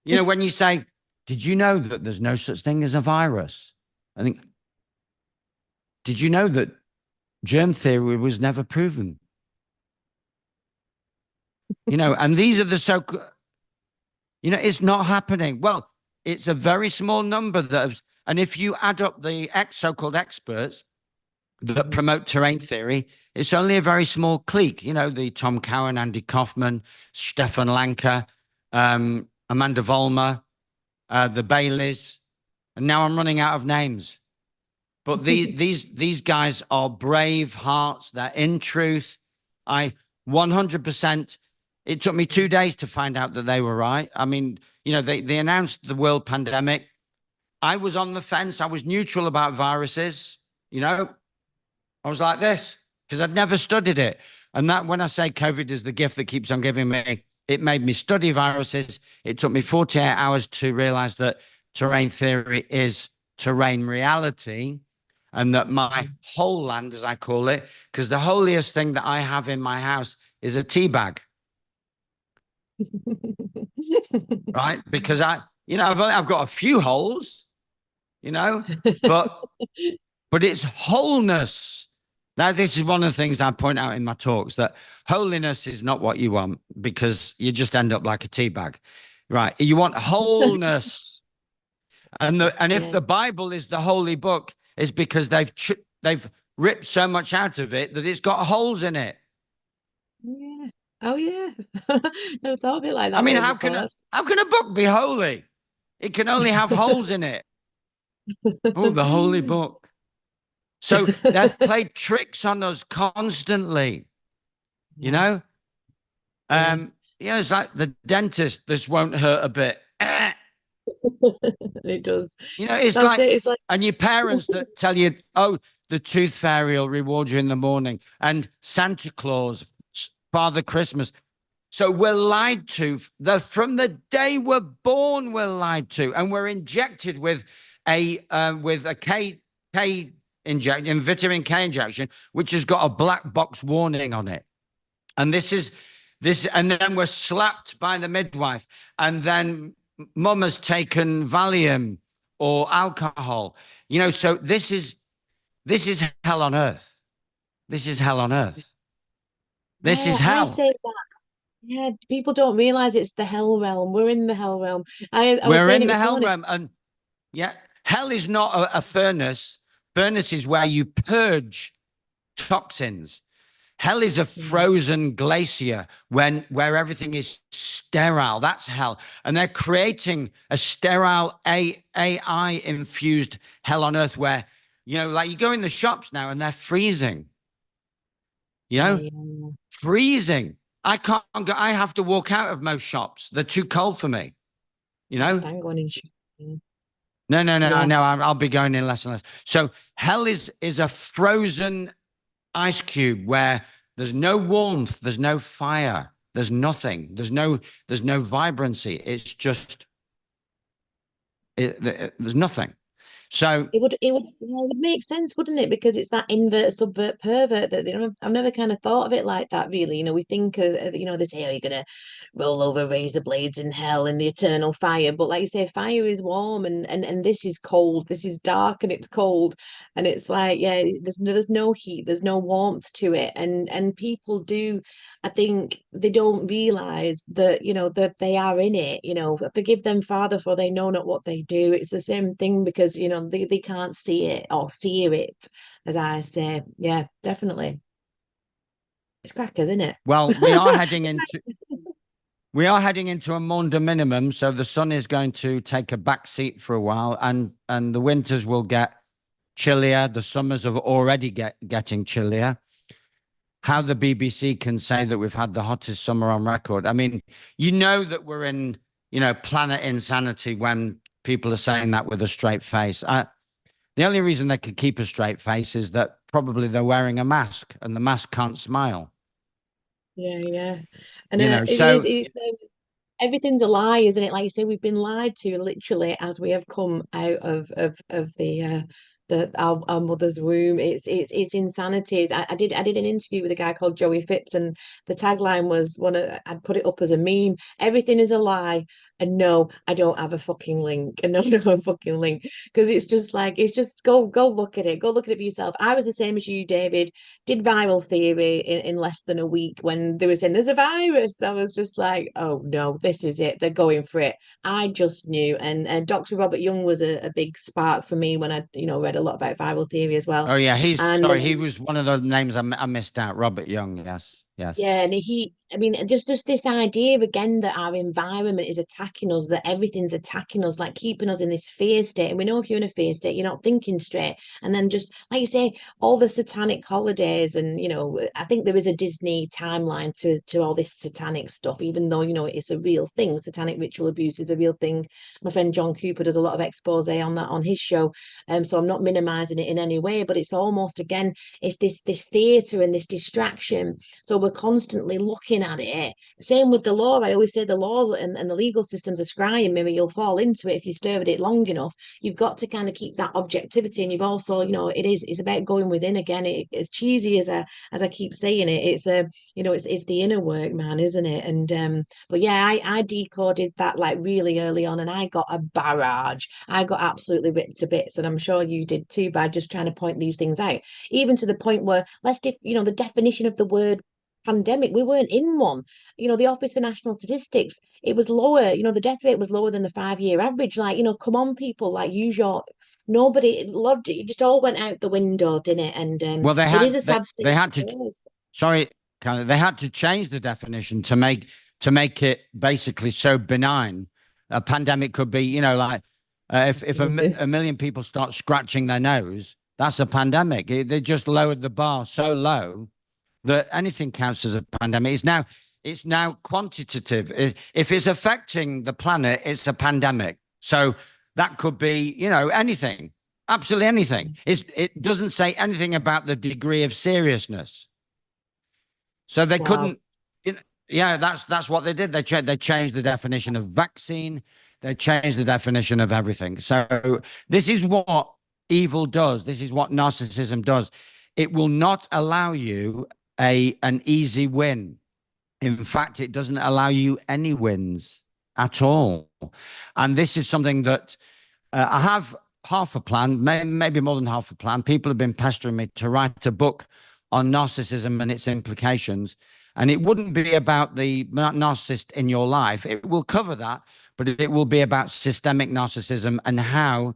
when you say, did you know that there's no such thing as a virus? I think, did you know that germ theory was never proven? And these are it's not happening. Well, it's a very small number and if you add up the so-called experts that promote terrain theory, it's only a very small clique. The Tom Cowan, Andy Kaufman, Stefan Lanka, Amanda Vollmer, the Baileys, and now I'm running out of names. But these guys are brave hearts. They're in truth. I 100%. It took me 2 days to find out that they were right. I mean, they announced the world pandemic. I was on the fence. I was neutral about viruses. I was like this because I'd never studied it. And that when I say COVID is the gift that keeps on giving me, it made me study viruses. It took me 48 hours to realize that terrain theory is terrain reality, and that my whole land, as I call it, because the holiest thing that I have in my house is a tea bag, right? Because I've got a few holes, but it's wholeness. Now, this is one of the things I point out in my talks, that holiness is not what you want, because you just end up like a tea bag, right? You want wholeness. And if the Bible is the holy book, it's because they've ripped so much out of it that it's got holes in it. Yeah. Oh yeah. Never thought of it like I that mean, way how before. can a book be holy? It can only have holes in it. Oh, the holy book. So they've played tricks on us constantly, you Yeah. know? Yeah. It's like the dentist, this won't hurt a bit. It does. It's That's like, it. It's like, and your parents that tell you, oh, the tooth fairy will reward you in the morning, and Santa Claus, Father Christmas. So we're lied to from the day we're born. We're lied to, and we're injected with a K injection, vitamin K injection, which has got a black box warning on it. And and then we're slapped by the midwife, and then mum has taken Valium or alcohol. So this is hell on earth. This is hell on earth. This yeah, is I hell. say that. Yeah, people don't realize it's the hell realm. We're in the hell realm. I was We're saying in it the with hell Tony. realm, and yeah, hell is not a furnace. Furnace is where you purge toxins. Hell is a Yeah, frozen glacier where everything is sterile. That's hell. And they're creating a sterile AI infused hell on earth where, like you go in the shops now and they're freezing, you yeah, know, yeah. freezing. I can't go, I have to walk out of most shops. They're too cold for me, you Can't know? stand going in shops. Yeah. No, no, no, Yeah. no. I'll be going in less and less. So hell is a frozen ice cube where there's no warmth, there's no fire, there's nothing, there's no vibrancy. It's just there's nothing. So It would make sense, wouldn't it? Because it's that invert, subvert, pervert that I've never kind of thought of it like that, really. We think they say, oh, you're gonna roll over razor blades in hell in the eternal fire. But like you say, fire is warm and this is cold. This is dark and it's cold. And it's like, yeah, there's no heat, there's no warmth to it. And people do, I think they don't realize that, that they are in it, forgive them, Father, for they know not what they do. It's the same thing because, they can't see it or see it, as I say. Yeah, definitely. It's crackers, isn't it? well, we are heading into a Maunder minimum, so the sun is going to take a back seat for a while, and the winters will get chillier. The summers are already getting chillier. How the BBC can say that we've had the hottest summer on record. I mean, that we're in, planet insanity when people are saying that with a straight face. The only reason they could keep a straight face is that probably they're wearing a mask and the mask can't smile. Yeah, yeah. And it is, So everything's a lie, isn't it? Like you say, we've been lied to literally as we have come out of our mother's womb. It's insanity. I did an interview with a guy called Joey Phipps, and the tagline was I'd put it up as a meme. Everything is a lie, and no, I don't have a fucking link, and no, I don't have a fucking link because it's just like it's just go look at it, go look at it for yourself. I was the same as you, David. Did viral theory in less than a week when they were saying there's a virus. I was just like, oh no, this is it. They're going for it. I just knew. And Dr. Robert Young was a big spark for me when I, read a lot about viral theory as well. oh yeah, he's And sorry, he was one of the names I missed out. Robert Young, yes, yes. yeah, and I mean, just this idea again that our environment is attacking us, that everything's attacking us, like keeping us in this fear state. And we know if you're in a fear state, you're not thinking straight. And then just like you say, all the satanic holidays, and I think there is a Disney timeline to all this satanic stuff, even though it's a real thing. Satanic ritual abuse is a real thing. My friend John Cooper does a lot of expose on that on his show, so I'm not minimizing it in any way, but it's almost again, it's this theater and this distraction, so we're constantly looking at it. Same with the law. I always say the laws and the legal system's a scrying mirror. You'll fall into it if you stare at it long enough. You've got to kind of keep that objectivity, and you've also, it's about going within again. As cheesy as I keep saying it, it's the inner work, man, isn't it? And but yeah, I decoded that like really early on, and I got a barrage. I got absolutely ripped to bits, and I'm sure you did too, by just trying to point these things out, even to the point where the definition of the word pandemic, we weren't in one. The Office for National Statistics, it was lower. The death rate was lower than the 5-year average. Like, come on, people, like use your nobody loved it. It just all went out the window, didn't it? And Well, they it is had a they, sad state they of had to affairs. sorry, kind of they had to change the definition to make it basically so benign. A pandemic could be, like if a million people start scratching their nose, that's a pandemic. They just lowered the bar so low that anything counts as a pandemic. It's now quantitative. If it's affecting the planet, it's a pandemic. So that could be, anything, absolutely anything. It doesn't say anything about the degree of seriousness. So they Wow. couldn't, yeah, that's what they did. They changed the definition of vaccine. They changed the definition of everything. So this is what evil does. This is what narcissism does. It will not allow you an easy win. In fact, it doesn't allow you any wins at all. And this is something that I have half a plan, maybe more than half a plan. People have been pestering me to write a book on narcissism and its implications. And it wouldn't be about the narcissist in your life. It will cover that, but it will be about systemic narcissism and how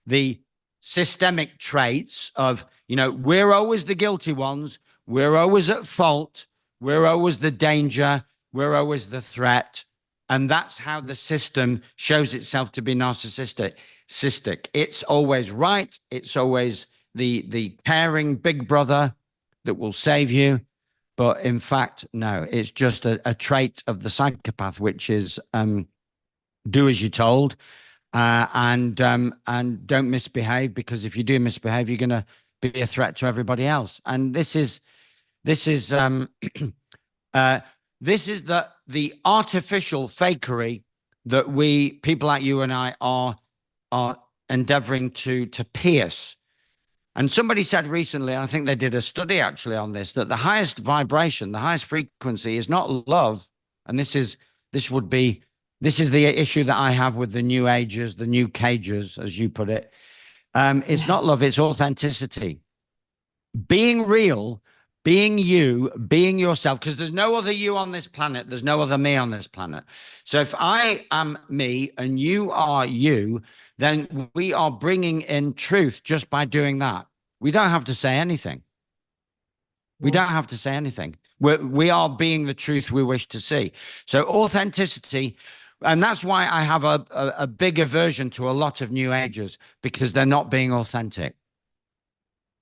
the systemic traits of, we're always the guilty ones, we're always at fault, we're always the danger, we're always the threat. And that's how the system shows itself to be narcissistic. It's always right. It's always the caring big brother that will save you. But in fact, no, it's just a trait of the psychopath, which is do as you're told, and don't misbehave, because if you do misbehave, you're going to be a threat to everybody else. And this is uh, this is the artificial fakery that we people like you and I are endeavoring to pierce. And somebody said recently, I think they did a study actually on this, that the highest vibration, the highest frequency is not love. And this would be this is the issue that I have with the new ages, the new cages, as you put it. It's Yeah. not love, it's authenticity. Being real, being you, being yourself, because there's no other you on this planet, there's no other me on this planet. So if I am me and you are you, then we are bringing in truth just by doing that. We don't have to say anything. We Yeah. don't have to say anything. We are being the truth we wish to see. So authenticity, and that's why I have a big aversion to a lot of new agers, because they're not being authentic.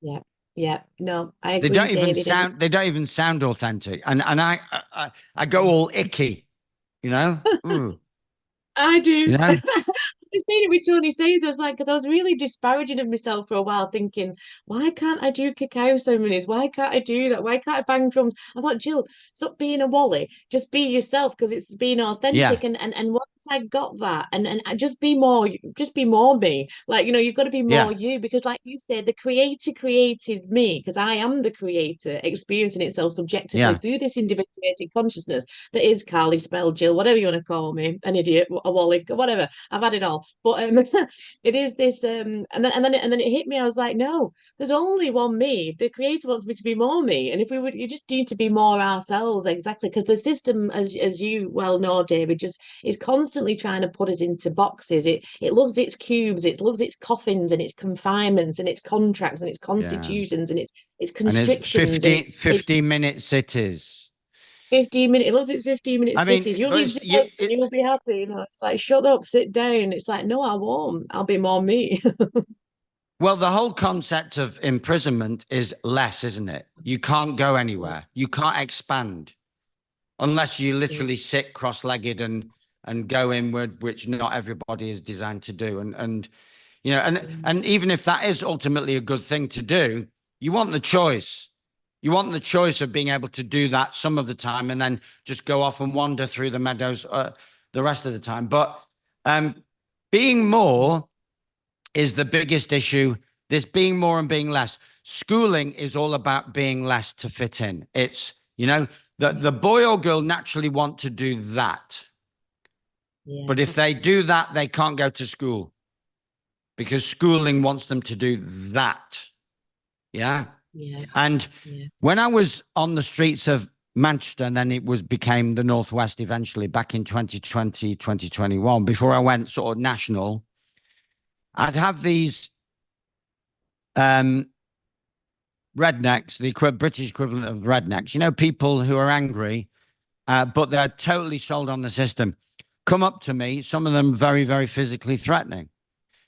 Yeah. Yeah. No, I They agree, don't even David. And sound. They don't even sound authentic, and I go all icky, you know. Ooh, I do. you know. I've seen it with Tony Says. I was like, because I was really disparaging of myself for a while, thinking, why can't I do cacao ceremonies? Why can't I do that? Why can't I bang drums? I thought, Jill, stop being a wally. Just be yourself, because it's being Yeah, authentic. And once I got that, and I just be more me. Like, you've got to be more yeah, you, because like you said, the creator created me, because I am the creator, experiencing itself subjectively yeah, through this individuated consciousness that is Carly, spelled Jill, whatever you want to call me, an idiot, a wally, whatever. I've had it all. But it is this and then it hit me. I was like, no, there's only one me. The creator wants me to be more me. And if we would you just need to be more ourselves, exactly. Because the system, as you well know, David, just is constantly trying to put us into boxes. It loves its cubes, it loves its coffins and its confinements and its contracts and its yeah. constitutions and its And it's constrictions and 50, its 50-minute cities. 15 minute, it loves its 15-minute I cities. mean, You'll but leave it's, today you, and you'll be happy. It's like, shut up, sit down. It's like, no, I won't. I'll be more me. well, the whole concept of imprisonment is less, isn't it? You can't go Yeah, anywhere. You can't expand unless you yeah, literally sit cross-legged and go inward, which not everybody is designed to do. And and even if that is ultimately a good thing to do, you want the choice. You want the choice of being able to do that some of the time and then just go off and wander through the meadows the rest of the time. But um, being more is the biggest issue. This being more and being less. Schooling is all about being less to fit in. It's, the boy or girl naturally want to do that. yeah, But if they do that, they can't go to school because schooling wants them to do that. Yeah. yeah, And yeah, when I was on the streets of Manchester, and then it became the Northwest eventually back in 2020, 2021, before I went sort of national, I'd have these um, rednecks, the British equivalent of rednecks, people who are angry, but they're totally sold on the system, come up to me, some of them very, very physically threatening.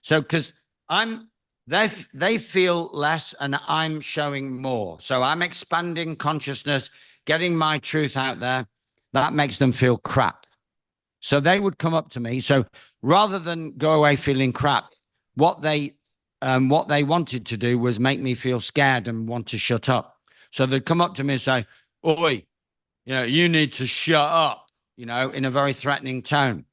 So, because I'm, they feel less and I'm showing more. So I'm expanding consciousness, getting my truth out there. That makes them feel crap. So they would come up to me. So rather than go away feeling crap, what they wanted to do was make me feel scared and want to shut up. So they'd come up to me and say, "Oi, you need to shut up," in a very threatening tone.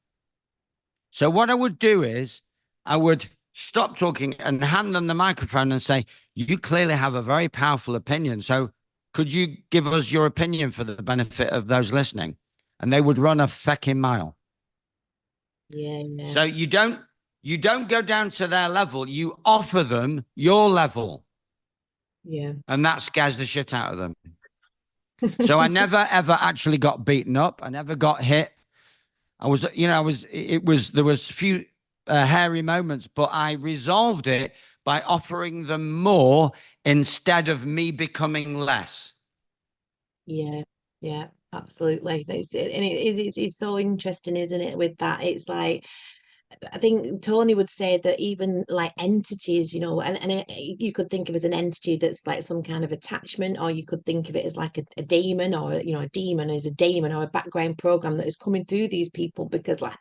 So what I would do is I would stop talking and hand them the microphone and say, "You clearly have a very powerful opinion. So could you give us your opinion for the benefit of those listening?" And they would run a fecking mile. Yeah, yeah, So you don't go down to their level. You offer them your level, yeah. and that scares the shit out of them. So I never ever actually got beaten up. I never got hit. There was a few hairy moments, but I resolved it by offering them more instead of me becoming less. Yeah, yeah, absolutely. That's it. And it's so interesting, isn't it, with that? It's like I think Tony would say that even like entities, you could think of as an entity that's like some kind of attachment, or you could think of it as like a demon, or a demon is a demon or a background program that is coming through these people because like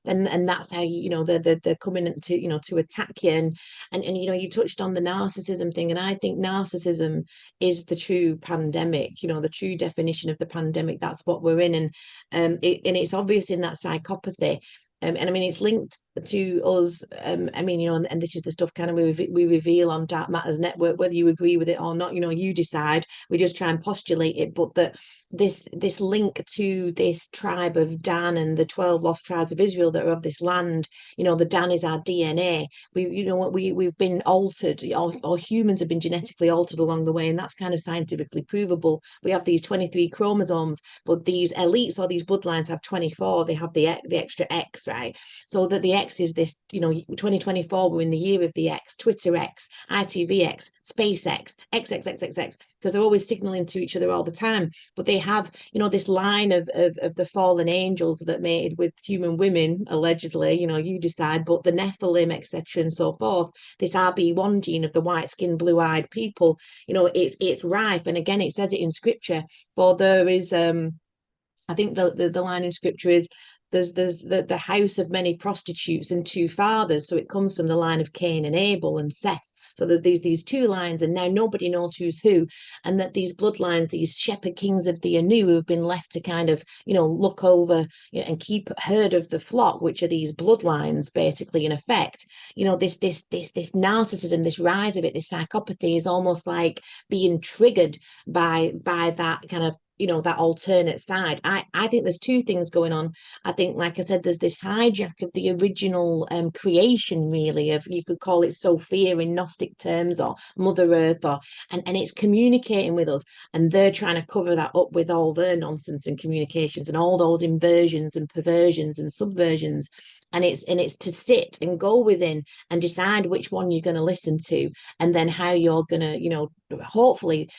and that's how they're coming to to attack you and you touched on the narcissism thing, and I think narcissism is the true pandemic, the true definition of the pandemic. That's what we're in, and it's obvious in that psychopathy. And I mean, it's linked to us. I mean, and this is the stuff kind of we reveal on Dark Matters Network, whether you agree with it or not. You decide. We just try and postulate it, but that this link to this tribe of Dan and the 12 lost tribes of Israel that are of this land. The Dan is our DNA. We've been altered, or humans have been genetically altered along the way, and that's kind of scientifically provable. We have these 23 chromosomes, but these elites or these bloodlines have 24. They have the extra X, right? So that the X is this, 2024, we're in the year of the X, Twitter X, ITV X, SpaceX, XXXXX, because they're always signaling to each other all the time. But they have, this line of the fallen angels that mated with human women, allegedly, you decide, but the Nephilim, etc., and so forth, this RB1 gene of the white skinned, blue eyed people, it's rife. And again, it says it in scripture, for there is I think the line in scripture is there's the house of many prostitutes and two fathers. So it comes from the line of Cain and Abel and Seth. So there's these two lines, and now nobody knows who's who, and that these bloodlines, these shepherd kings of the Anu, have been left to kind of look over, and keep herd of the flock, which are these bloodlines, basically in effect. This narcissism, this rise of it, this psychopathy is almost like being triggered by that kind of that alternate side. I think there's two things going on. I think, like I said, there's this hijack of the original creation, really, of, you could call it Sophia in Gnostic terms, or Mother Earth, and it's communicating with us, and they're trying to cover that up with all their nonsense and communications and all those inversions and perversions and subversions. And it's to sit and go within and decide which one you're going to listen to, and then how you're going to, hopefully,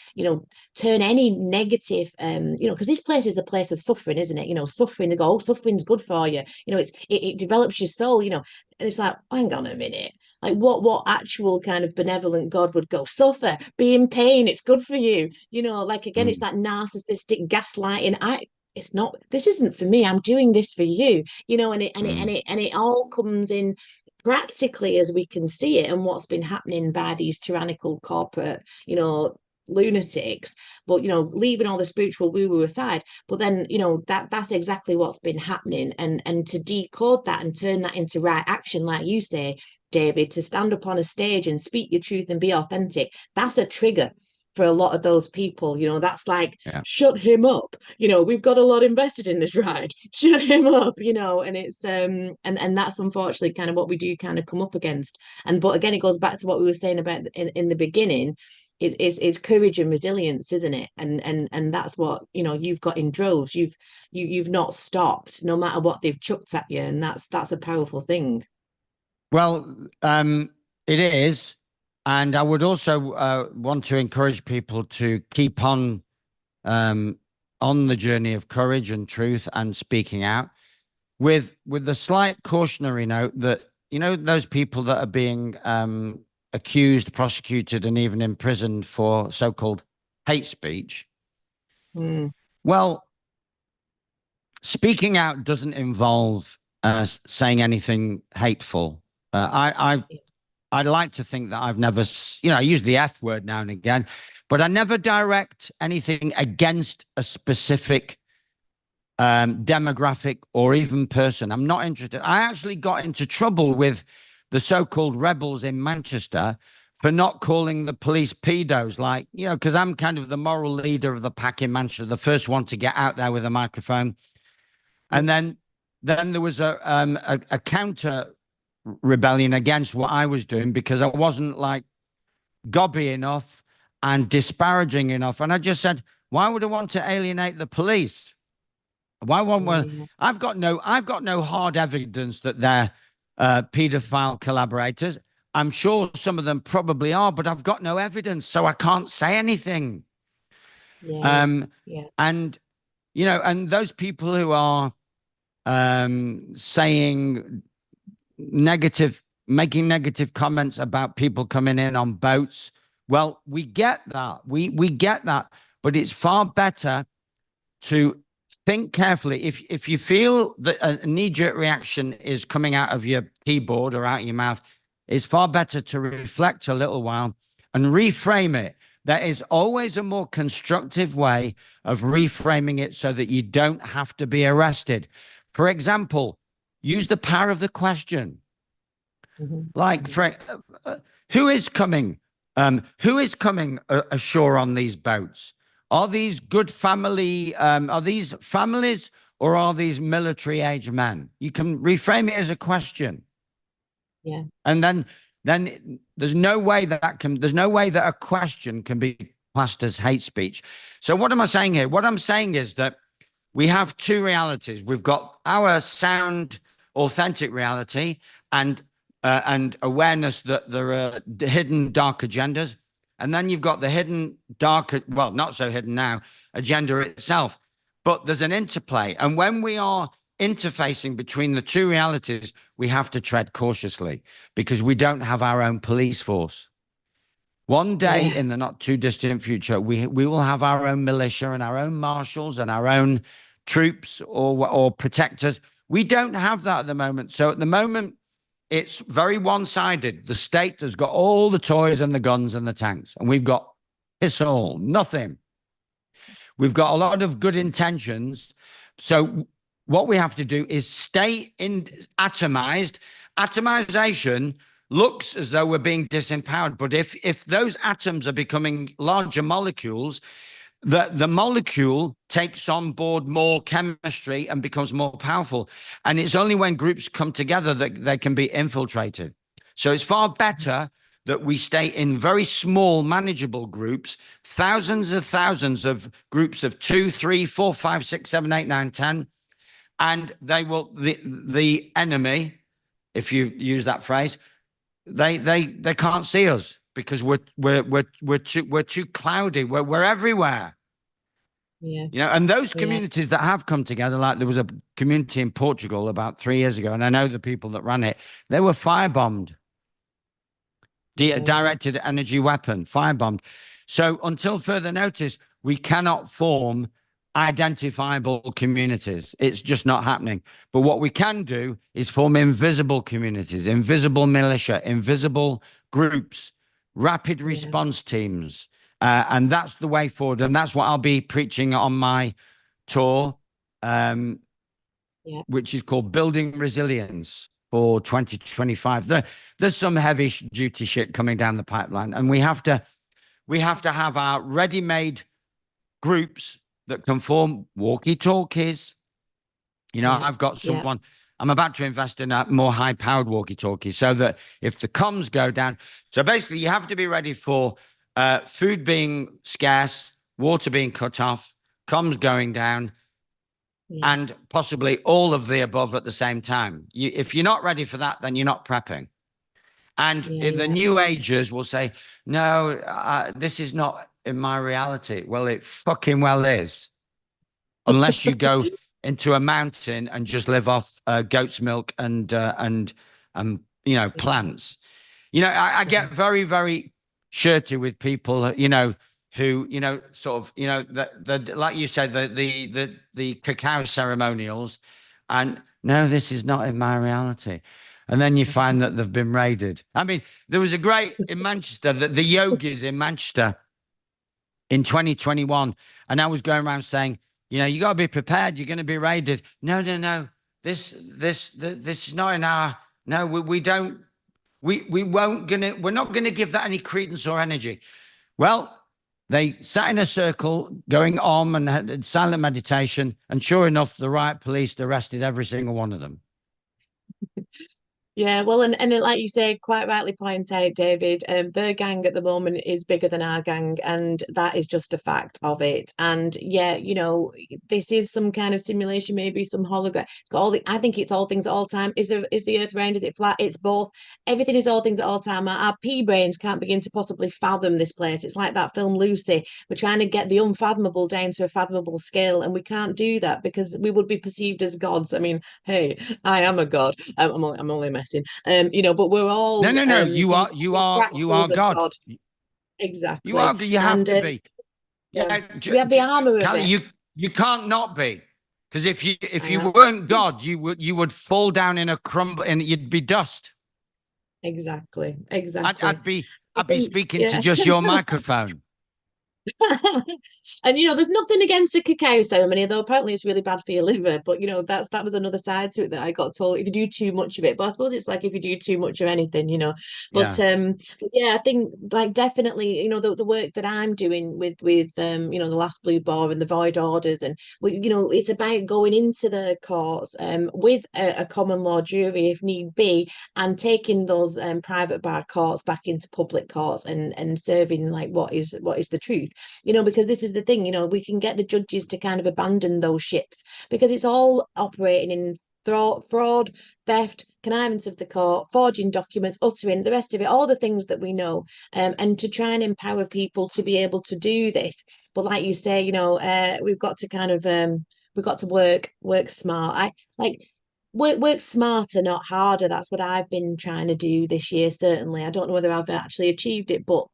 turn any negative, because this place is the place of suffering, isn't it? Suffering, they go, oh, suffering's good for you, it develops your soul, and it's like, hang on a minute, like what actual kind of benevolent God would go, suffer, be in pain, it's good for you, like, again, it's Mm, that narcissistic gaslighting. It's not, this isn't for me, I'm doing this for you, mm. and it all comes in practically as we can see it, and what's been happening by these tyrannical corporate, lunatics. But leaving all the spiritual woo woo aside, but then that's exactly what's been happening, and to decode that and turn that into right action, like you say, David, to stand up on a stage and speak your truth and be authentic, that's a trigger for a lot of those people. That's like, Yeah. shut him up, we've got a lot invested in this ride, shut him up, and it's and that's unfortunately kind of what we do kind of come up against. And but again, it goes back to what we were saying about in the beginning. It's courage and resilience, isn't it? And that's what you've got in droves. You've not stopped no matter what they've chucked at you, and that's a powerful thing. Well, it is. And I would also want to encourage people to keep um, on the journey of courage and truth and speaking out, with the slight cautionary note that, those people that are being accused, prosecuted, and even imprisoned for so-called hate speech. Mm, Well, speaking out doesn't involve saying anything hateful. Yeah. I like to think that I've never, I use the F word now and again, but I never direct anything against a specific demographic or even person. I'm not interested. I actually got into trouble with the so-called rebels in Manchester for not calling the police pedos, like, because I'm kind of the moral leader of the pack in Manchester, the first one to get out there with a microphone. Yeah. And then there was a counter rebellion against what I was doing because I wasn't like gobby enough and disparaging enough. And I just said, why would I want to alienate the police? Why won't we? Yeah. I've got no hard evidence that they're paedophile collaborators. I'm sure some of them probably are, but I've got no evidence, so I can't say anything. Yeah. Yeah. Um, Yeah. and and those people who are saying negative, making negative comments about people coming in on boats. Well, we get that. We get that, but it's far better to think carefully. If you feel that a knee-jerk reaction is coming out of your keyboard or out your mouth, it's far better to reflect a little while and reframe it. There is always a more constructive way of reframing it so that you don't have to be arrested. For example, use the power of the question. Hmm. Like, Hmm. uh, who is coming? Who is coming ashore on these boats? Are these good family? Are these families or are these military age men? You can reframe it as a question, Yeah. and then there's no way there's no way that a question can be classed as hate speech. So what am I saying here? What I'm saying is that we have two realities. We've got our sound, authentic reality and awareness that there are hidden dark agendas. And then you've got the hidden dark, well, not so hidden now, agenda itself. But there's an interplay. And when we are interfacing between the two realities, we have to tread cautiously because we don't have our own police force. One day Yeah. in the not too distant future, we will have our own militia and our own marshals and our own troops or protectors. We don't have that at the moment. So at the moment, it's very one-sided. The state has got all the toys and the guns and the tanks, and we've got piss all, nothing. We've got a lot of good intentions. So what we have to do is stay in atomized. Atomization looks as though we're being disempowered, but if those atoms are becoming larger molecules, the molecule takes on board more chemistry and becomes more powerful. And it's only when groups come together that they can be infiltrated. So it's far better that we stay in very small, manageable groups, thousands of groups of 2, 3, 4, 5, 6, 7, 8, 9, 10, and they will the enemy, if you use that phrase, they can't see us because we're too cloudy. We're everywhere. Yeah. And those Yeah. communities that have come together, like there was a community in Portugal about 3 years ago, and I know the people that ran it, they were firebombed, Yeah. directed energy weapon, firebombed. So until further notice, we cannot form identifiable communities. It's just not happening. But what we can do is form invisible communities, invisible militia, invisible groups, rapid Yeah. response teams. And that's the way forward. And that's what I'll be preaching on my tour, um, Yeah. which is called Building Resilience for 2025. There's some heavy duty shit coming down the pipeline, and we have to have our ready-made groups that can form walkie-talkies. Yeah. I've got Yeah. someone. I'm about to invest in a more high-powered walkie-talkie so that if the comms go down, so basically you have to be ready for food being scarce, water being cut off, comms going down, Yeah. and possibly all of the above at the same time. If you're not ready for that, then you're not prepping. And Yeah. the Yeah. new agers will say, no, this is not in my reality. Well, it fucking well is, unless you go into a mountain and just live off goat's milk and Yeah. plants. I Yeah. get very, very shirty with people, who, sort of, the like you said, the cacao ceremonials, and no, this is not in my reality. And then you find that they've been raided. I mean, there was a great in Manchester, the yogis in Manchester in 2021, and I was going around saying, you got to be prepared. You're going to be raided. No, no, no. This is not in our. No, we don't. We won't gonna. We're not going to give that any credence or energy. Well, they sat in a circle going on and had silent meditation, and sure enough, the riot police arrested every single one of them. Yeah, well, and like you say, quite rightly point out, David, their gang at the moment is bigger than our gang, and that is just a fact of it. And yeah, this is some kind of simulation, maybe some hologram. It's got all the. I think it's all things at all time. Is the Earth round? Is it flat? It's both. Everything is all things at all time. Our pea brains can't begin to possibly fathom this place. It's like that film Lucy. We're trying to get the unfathomable down to a fathomable scale, and we can't do that because we would be perceived as gods. I mean, hey, I am a god. I'm only messing. But we're No, all no, no. You these are, you are, you are fractals of God. God. You Exactly. are. You have And to be. yeah, Yeah, we have the armor of Callie, it. you can't not be, because if I you am. weren't God, you would fall down in a crumble and you'd be dust. Exactly. I'd Exactly. I'd be I I'd be think, speaking to yeah. just your microphone. And there's nothing against a cacao ceremony, though apparently it's really bad for your liver. But that was another side to it that I got told if you do too much of it. But I suppose it's like if you do too much of anything. But Yeah. but yeah, I think like definitely, the work that I'm doing with the last blue bar and the void orders, and it's about going into the courts with a common law jury if need be, and taking those private bar courts back into public courts and serving like what is the truth. Because this is the thing, we can get the judges to kind of abandon those ships because it's all operating in fraud, theft, connivance of the court, forging documents, uttering the rest of it, all the things that we know, and to try and empower people to be able to do this. But like you say, we've got to kind of we've got to work smart. I like work smarter, not harder. That's what I've been trying to do this year. Certainly, I don't know whether I've actually achieved it, but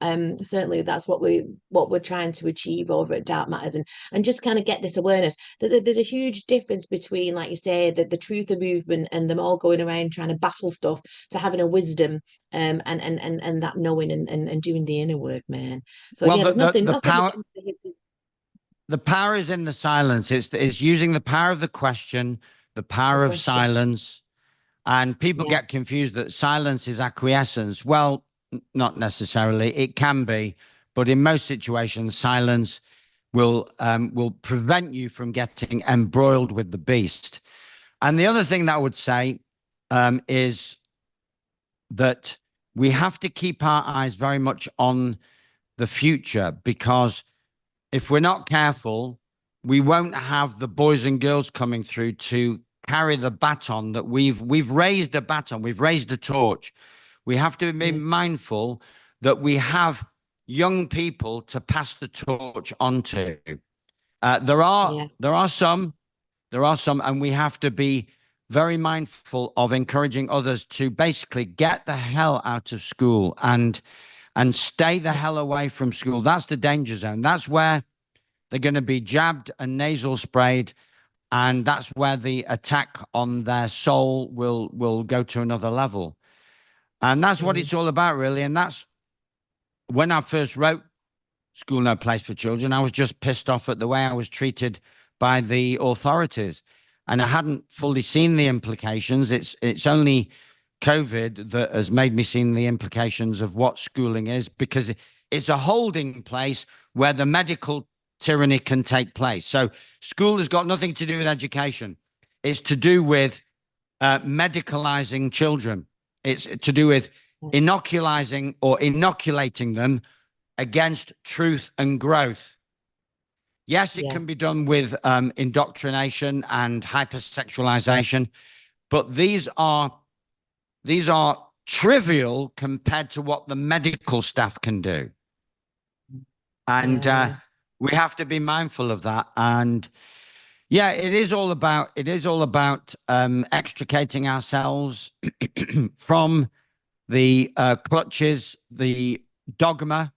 certainly that's what we're trying to achieve over at Dark Matters, and just kind of get this awareness. There's a huge difference between, like you say, the truther movement and them all going around trying to battle stuff to having a wisdom, and that knowing and doing the inner work, man. So Well, yeah, the there's the, nothing the nothing power against the power is in the silence. It's using the power of the question, the the power of question. silence, and people Yeah, get confused that silence is acquiescence. Well, not necessarily. It can be, but in most situations, silence will prevent you from getting embroiled with the beast. And the other thing that I would say is that we have to keep our eyes very much on the future, because if we're not careful, we won't have the boys and girls coming through to carry the baton that we've raised a baton, we've raised a torch. We have to be yeah, mindful that we have young people to pass the torch on to. There are yeah, there are some there are some, and we have to be very mindful of encouraging others to basically get the hell out of school and stay the yeah, hell away from school. That's the danger zone. That's where they're going to be jabbed and nasal sprayed, and that's where the attack on their soul will go to another level. And that's what mm, it's all about, really. And that's when I first wrote School No Place for Children, I was just pissed off at the way I was treated by the authorities. And I hadn't fully seen the implications. It's only COVID that has made me see the implications of what schooling is, because it's a holding place where the medical tyranny can take place. So school has got nothing to do with education. It's to do with medicalizing children. It's to do with inoculizing or inoculating them against truth and growth. Yes, it yeah, can be done with indoctrination and hypersexualization, but these are trivial compared to what the medical staff can do, and yeah, we have to be mindful of that. And yeah, it is all about extricating ourselves from the clutches, the dogma,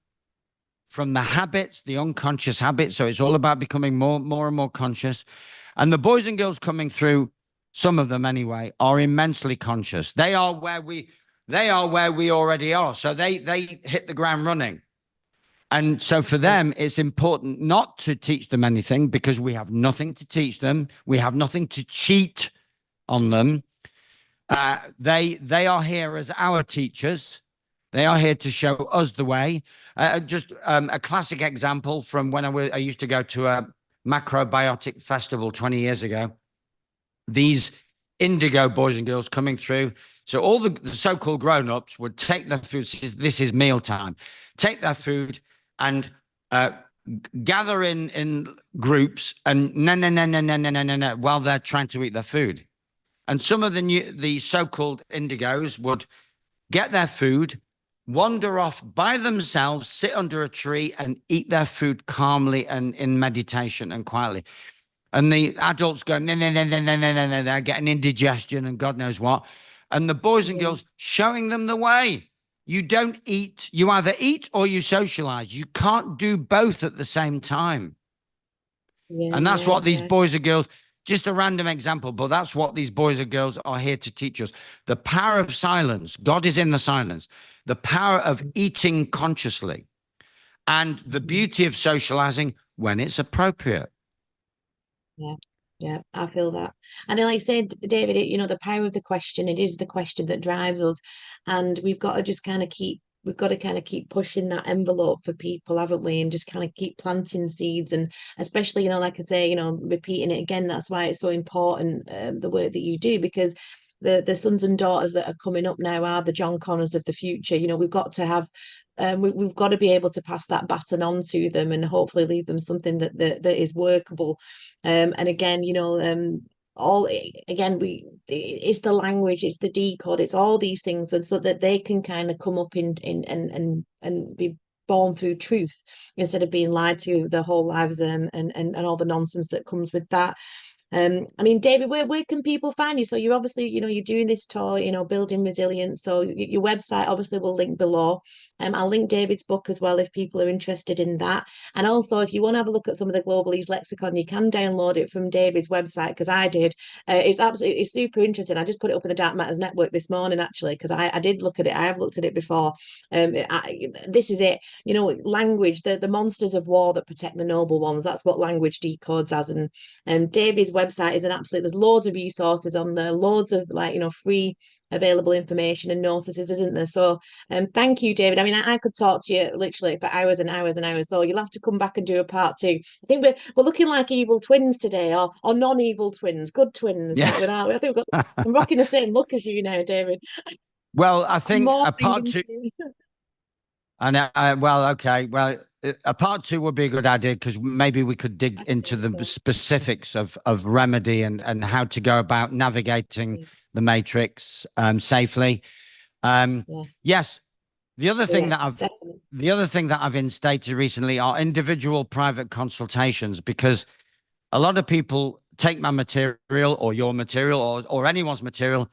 from the habits, the unconscious habits. So it's all about becoming more and more conscious. And the boys and girls coming through, some of them anyway, are immensely conscious. They are where we already are. So they hit the ground running. And so for Yeah. them, it's important not to teach them anything because we have nothing to teach them. We have nothing to cheat on them. They are here as our teachers. They are here to show us the way. Just a classic example from when I used to go to a macrobiotic festival 20 years ago. These indigo boys and girls coming through. So all the so-called grown-ups would take their food. This is mealtime. Take their food and uh, gather in groups and no while they're trying to eat their food. And some of the so-called indigos would get their food, wander off by themselves, sit under a tree, and eat their food calmly and in meditation and quietly. And the adults go, no, no, no, no, no, no, no, no, they're getting indigestion and God knows what. And the boys and Yeah. girls showing them the way. You don't eat, you either eat or you socialize. You can't do both at the same time. Yeah. And that's Yeah. what these Yeah. boys and girls, just a random example, but that's what these boys and girls are here to teach us. The power of silence. God is in the silence. The power of eating consciously and the Mhm. beauty of socializing when it's appropriate. Yeah, yeah, I feel that. And then, like I said, David, the power of the question, it is the question that drives us. And we've got to kind of keep pushing that envelope for people, haven't we? And just kind of keep planting seeds. And especially, like I say, repeating it again, that's why it's so important, the work that you do, because the sons and daughters that are coming up now are the John Connors of the future. We've got to have we've got to be able to pass that baton on to them and hopefully leave them something that is workable. And again, all again, it's the language, it's the decode, it's all these things, and so that they can kind of come up in and be born through truth instead of being lied to their whole lives, and all the nonsense that comes with that. I mean, David, where can people find you? So you're obviously, you're doing this tour, building resilience. So your website obviously will link below. I'll link David's book as well if people are interested in that. And also, if you want to have a look at some of the Globalese lexicon, you can download it from David's website because I did. It's super interesting. I just put it up in the Dark Matters Network this morning actually because I did look at it. I have looked at it before. This is it. Language, the monsters of war that protect the noble ones. That's what language decodes as. And David's website is an absolute, there's loads of resources on there, loads of free available information and notices, isn't there? So thank you, David. I mean, I could talk to you literally for hours and hours and hours. So you'll have to come back and do a part two. I think we're looking like evil twins today, or non-evil twins, good twins. Yeah. Like without, I think I'm rocking the same look as you now, David. Well, I I'm think a morphing part two, into and well, okay, well, a part two would be a good idea because maybe we could dig I into think the so. specifics of remedy and how to go about navigating Yeah, the matrix safely. yes. Yes, the other thing Yeah, that I've definitely. the other thing that I've instated recently are individual private consultations because a lot of people take my material or your material or anyone's material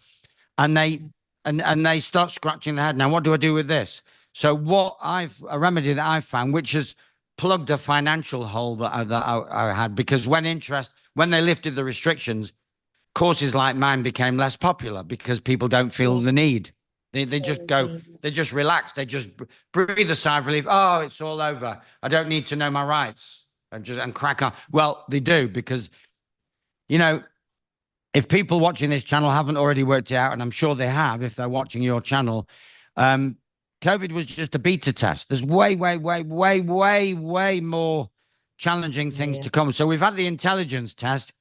and they start scratching their head. Now, what do I do with this? So what a remedy that I've found, which has plugged a financial hole that I had because when they lifted the restrictions, courses like mine became less popular because people don't feel Yeah. the need. They just go, they just relax. They just breathe a sigh of relief. Oh, it's all over. I don't need to know my rights and crack on. Well, they do because, you know, if people watching this channel haven't already worked it out, and I'm sure they have if they're watching your channel, um, COVID was just a beta test. There's way more challenging things Yeah. to come. So we've had the intelligence test,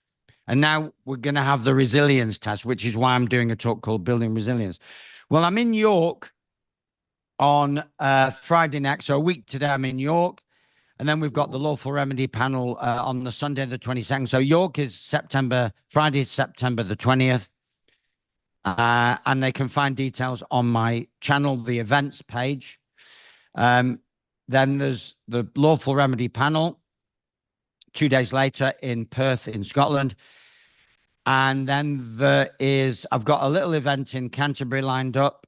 and now we're going to have the resilience test, which is why I'm doing a talk called Building Resilience. Well, I'm in York on Friday next. So a week today, I'm in York. And then we've got the lawful remedy panel on the Sunday, the 22nd. So York is Friday, September the 20th. And they can find details on my channel, the events page. Um, then there's the lawful remedy panel 2 days later in Perth, in Scotland. And then I've got a little event in Canterbury lined up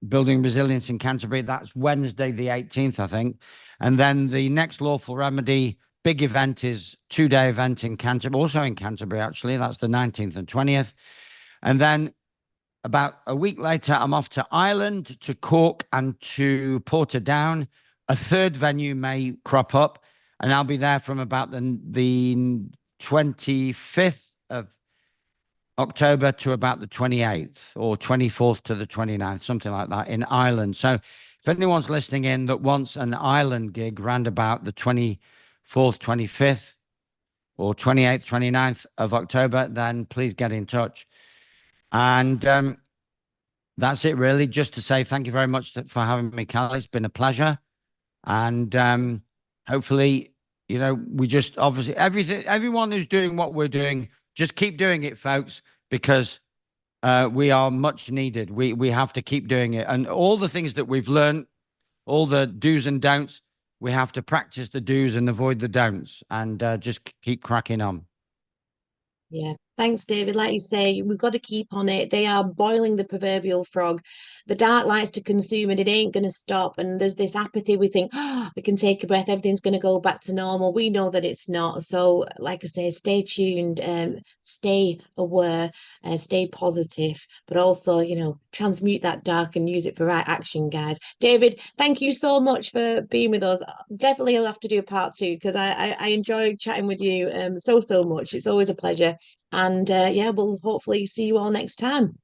Building Resilience in Canterbury. That's Wednesday, the 18th, I think. And then the next Lawful Remedy big event is 2-day event in Canterbury, also in Canterbury, actually. That's the 19th and 20th. And then about a week later, I'm off to Ireland, to Cork, and to Portadown. A third venue may crop up, and I'll be there from about the 25th of October to about the 28th, or 24th to the 29th, something like that, in Ireland. So if anyone's listening in that wants an Ireland gig round about the 24th, 25th, or 28th, 29th of October, then please get in touch. And that's it, really. Just to say thank you very much for having me, Cal. It's been a pleasure. And hopefully, we just obviously everyone who's doing what we're doing, just keep doing it, folks, because we are much needed. We have to keep doing it. And all the things that we've learned, all the do's and don'ts, we have to practice the do's and avoid the don'ts, and just keep cracking on. Yeah, thanks, David. Like you say, we've got to keep on it. They are boiling the proverbial frog. The dark likes to consume it. It ain't going to stop. And there's this apathy. We think, oh, we can take a breath. Everything's going to go back to normal. We know that it's not. So, like I say, stay tuned, stay aware, stay positive, but also, transmute that dark and use it for right action, guys. David, thank you so much for being with us. Definitely, I'll have to do a part two because I enjoy chatting with you so much. It's always a pleasure. And yeah, we'll hopefully see you all next time.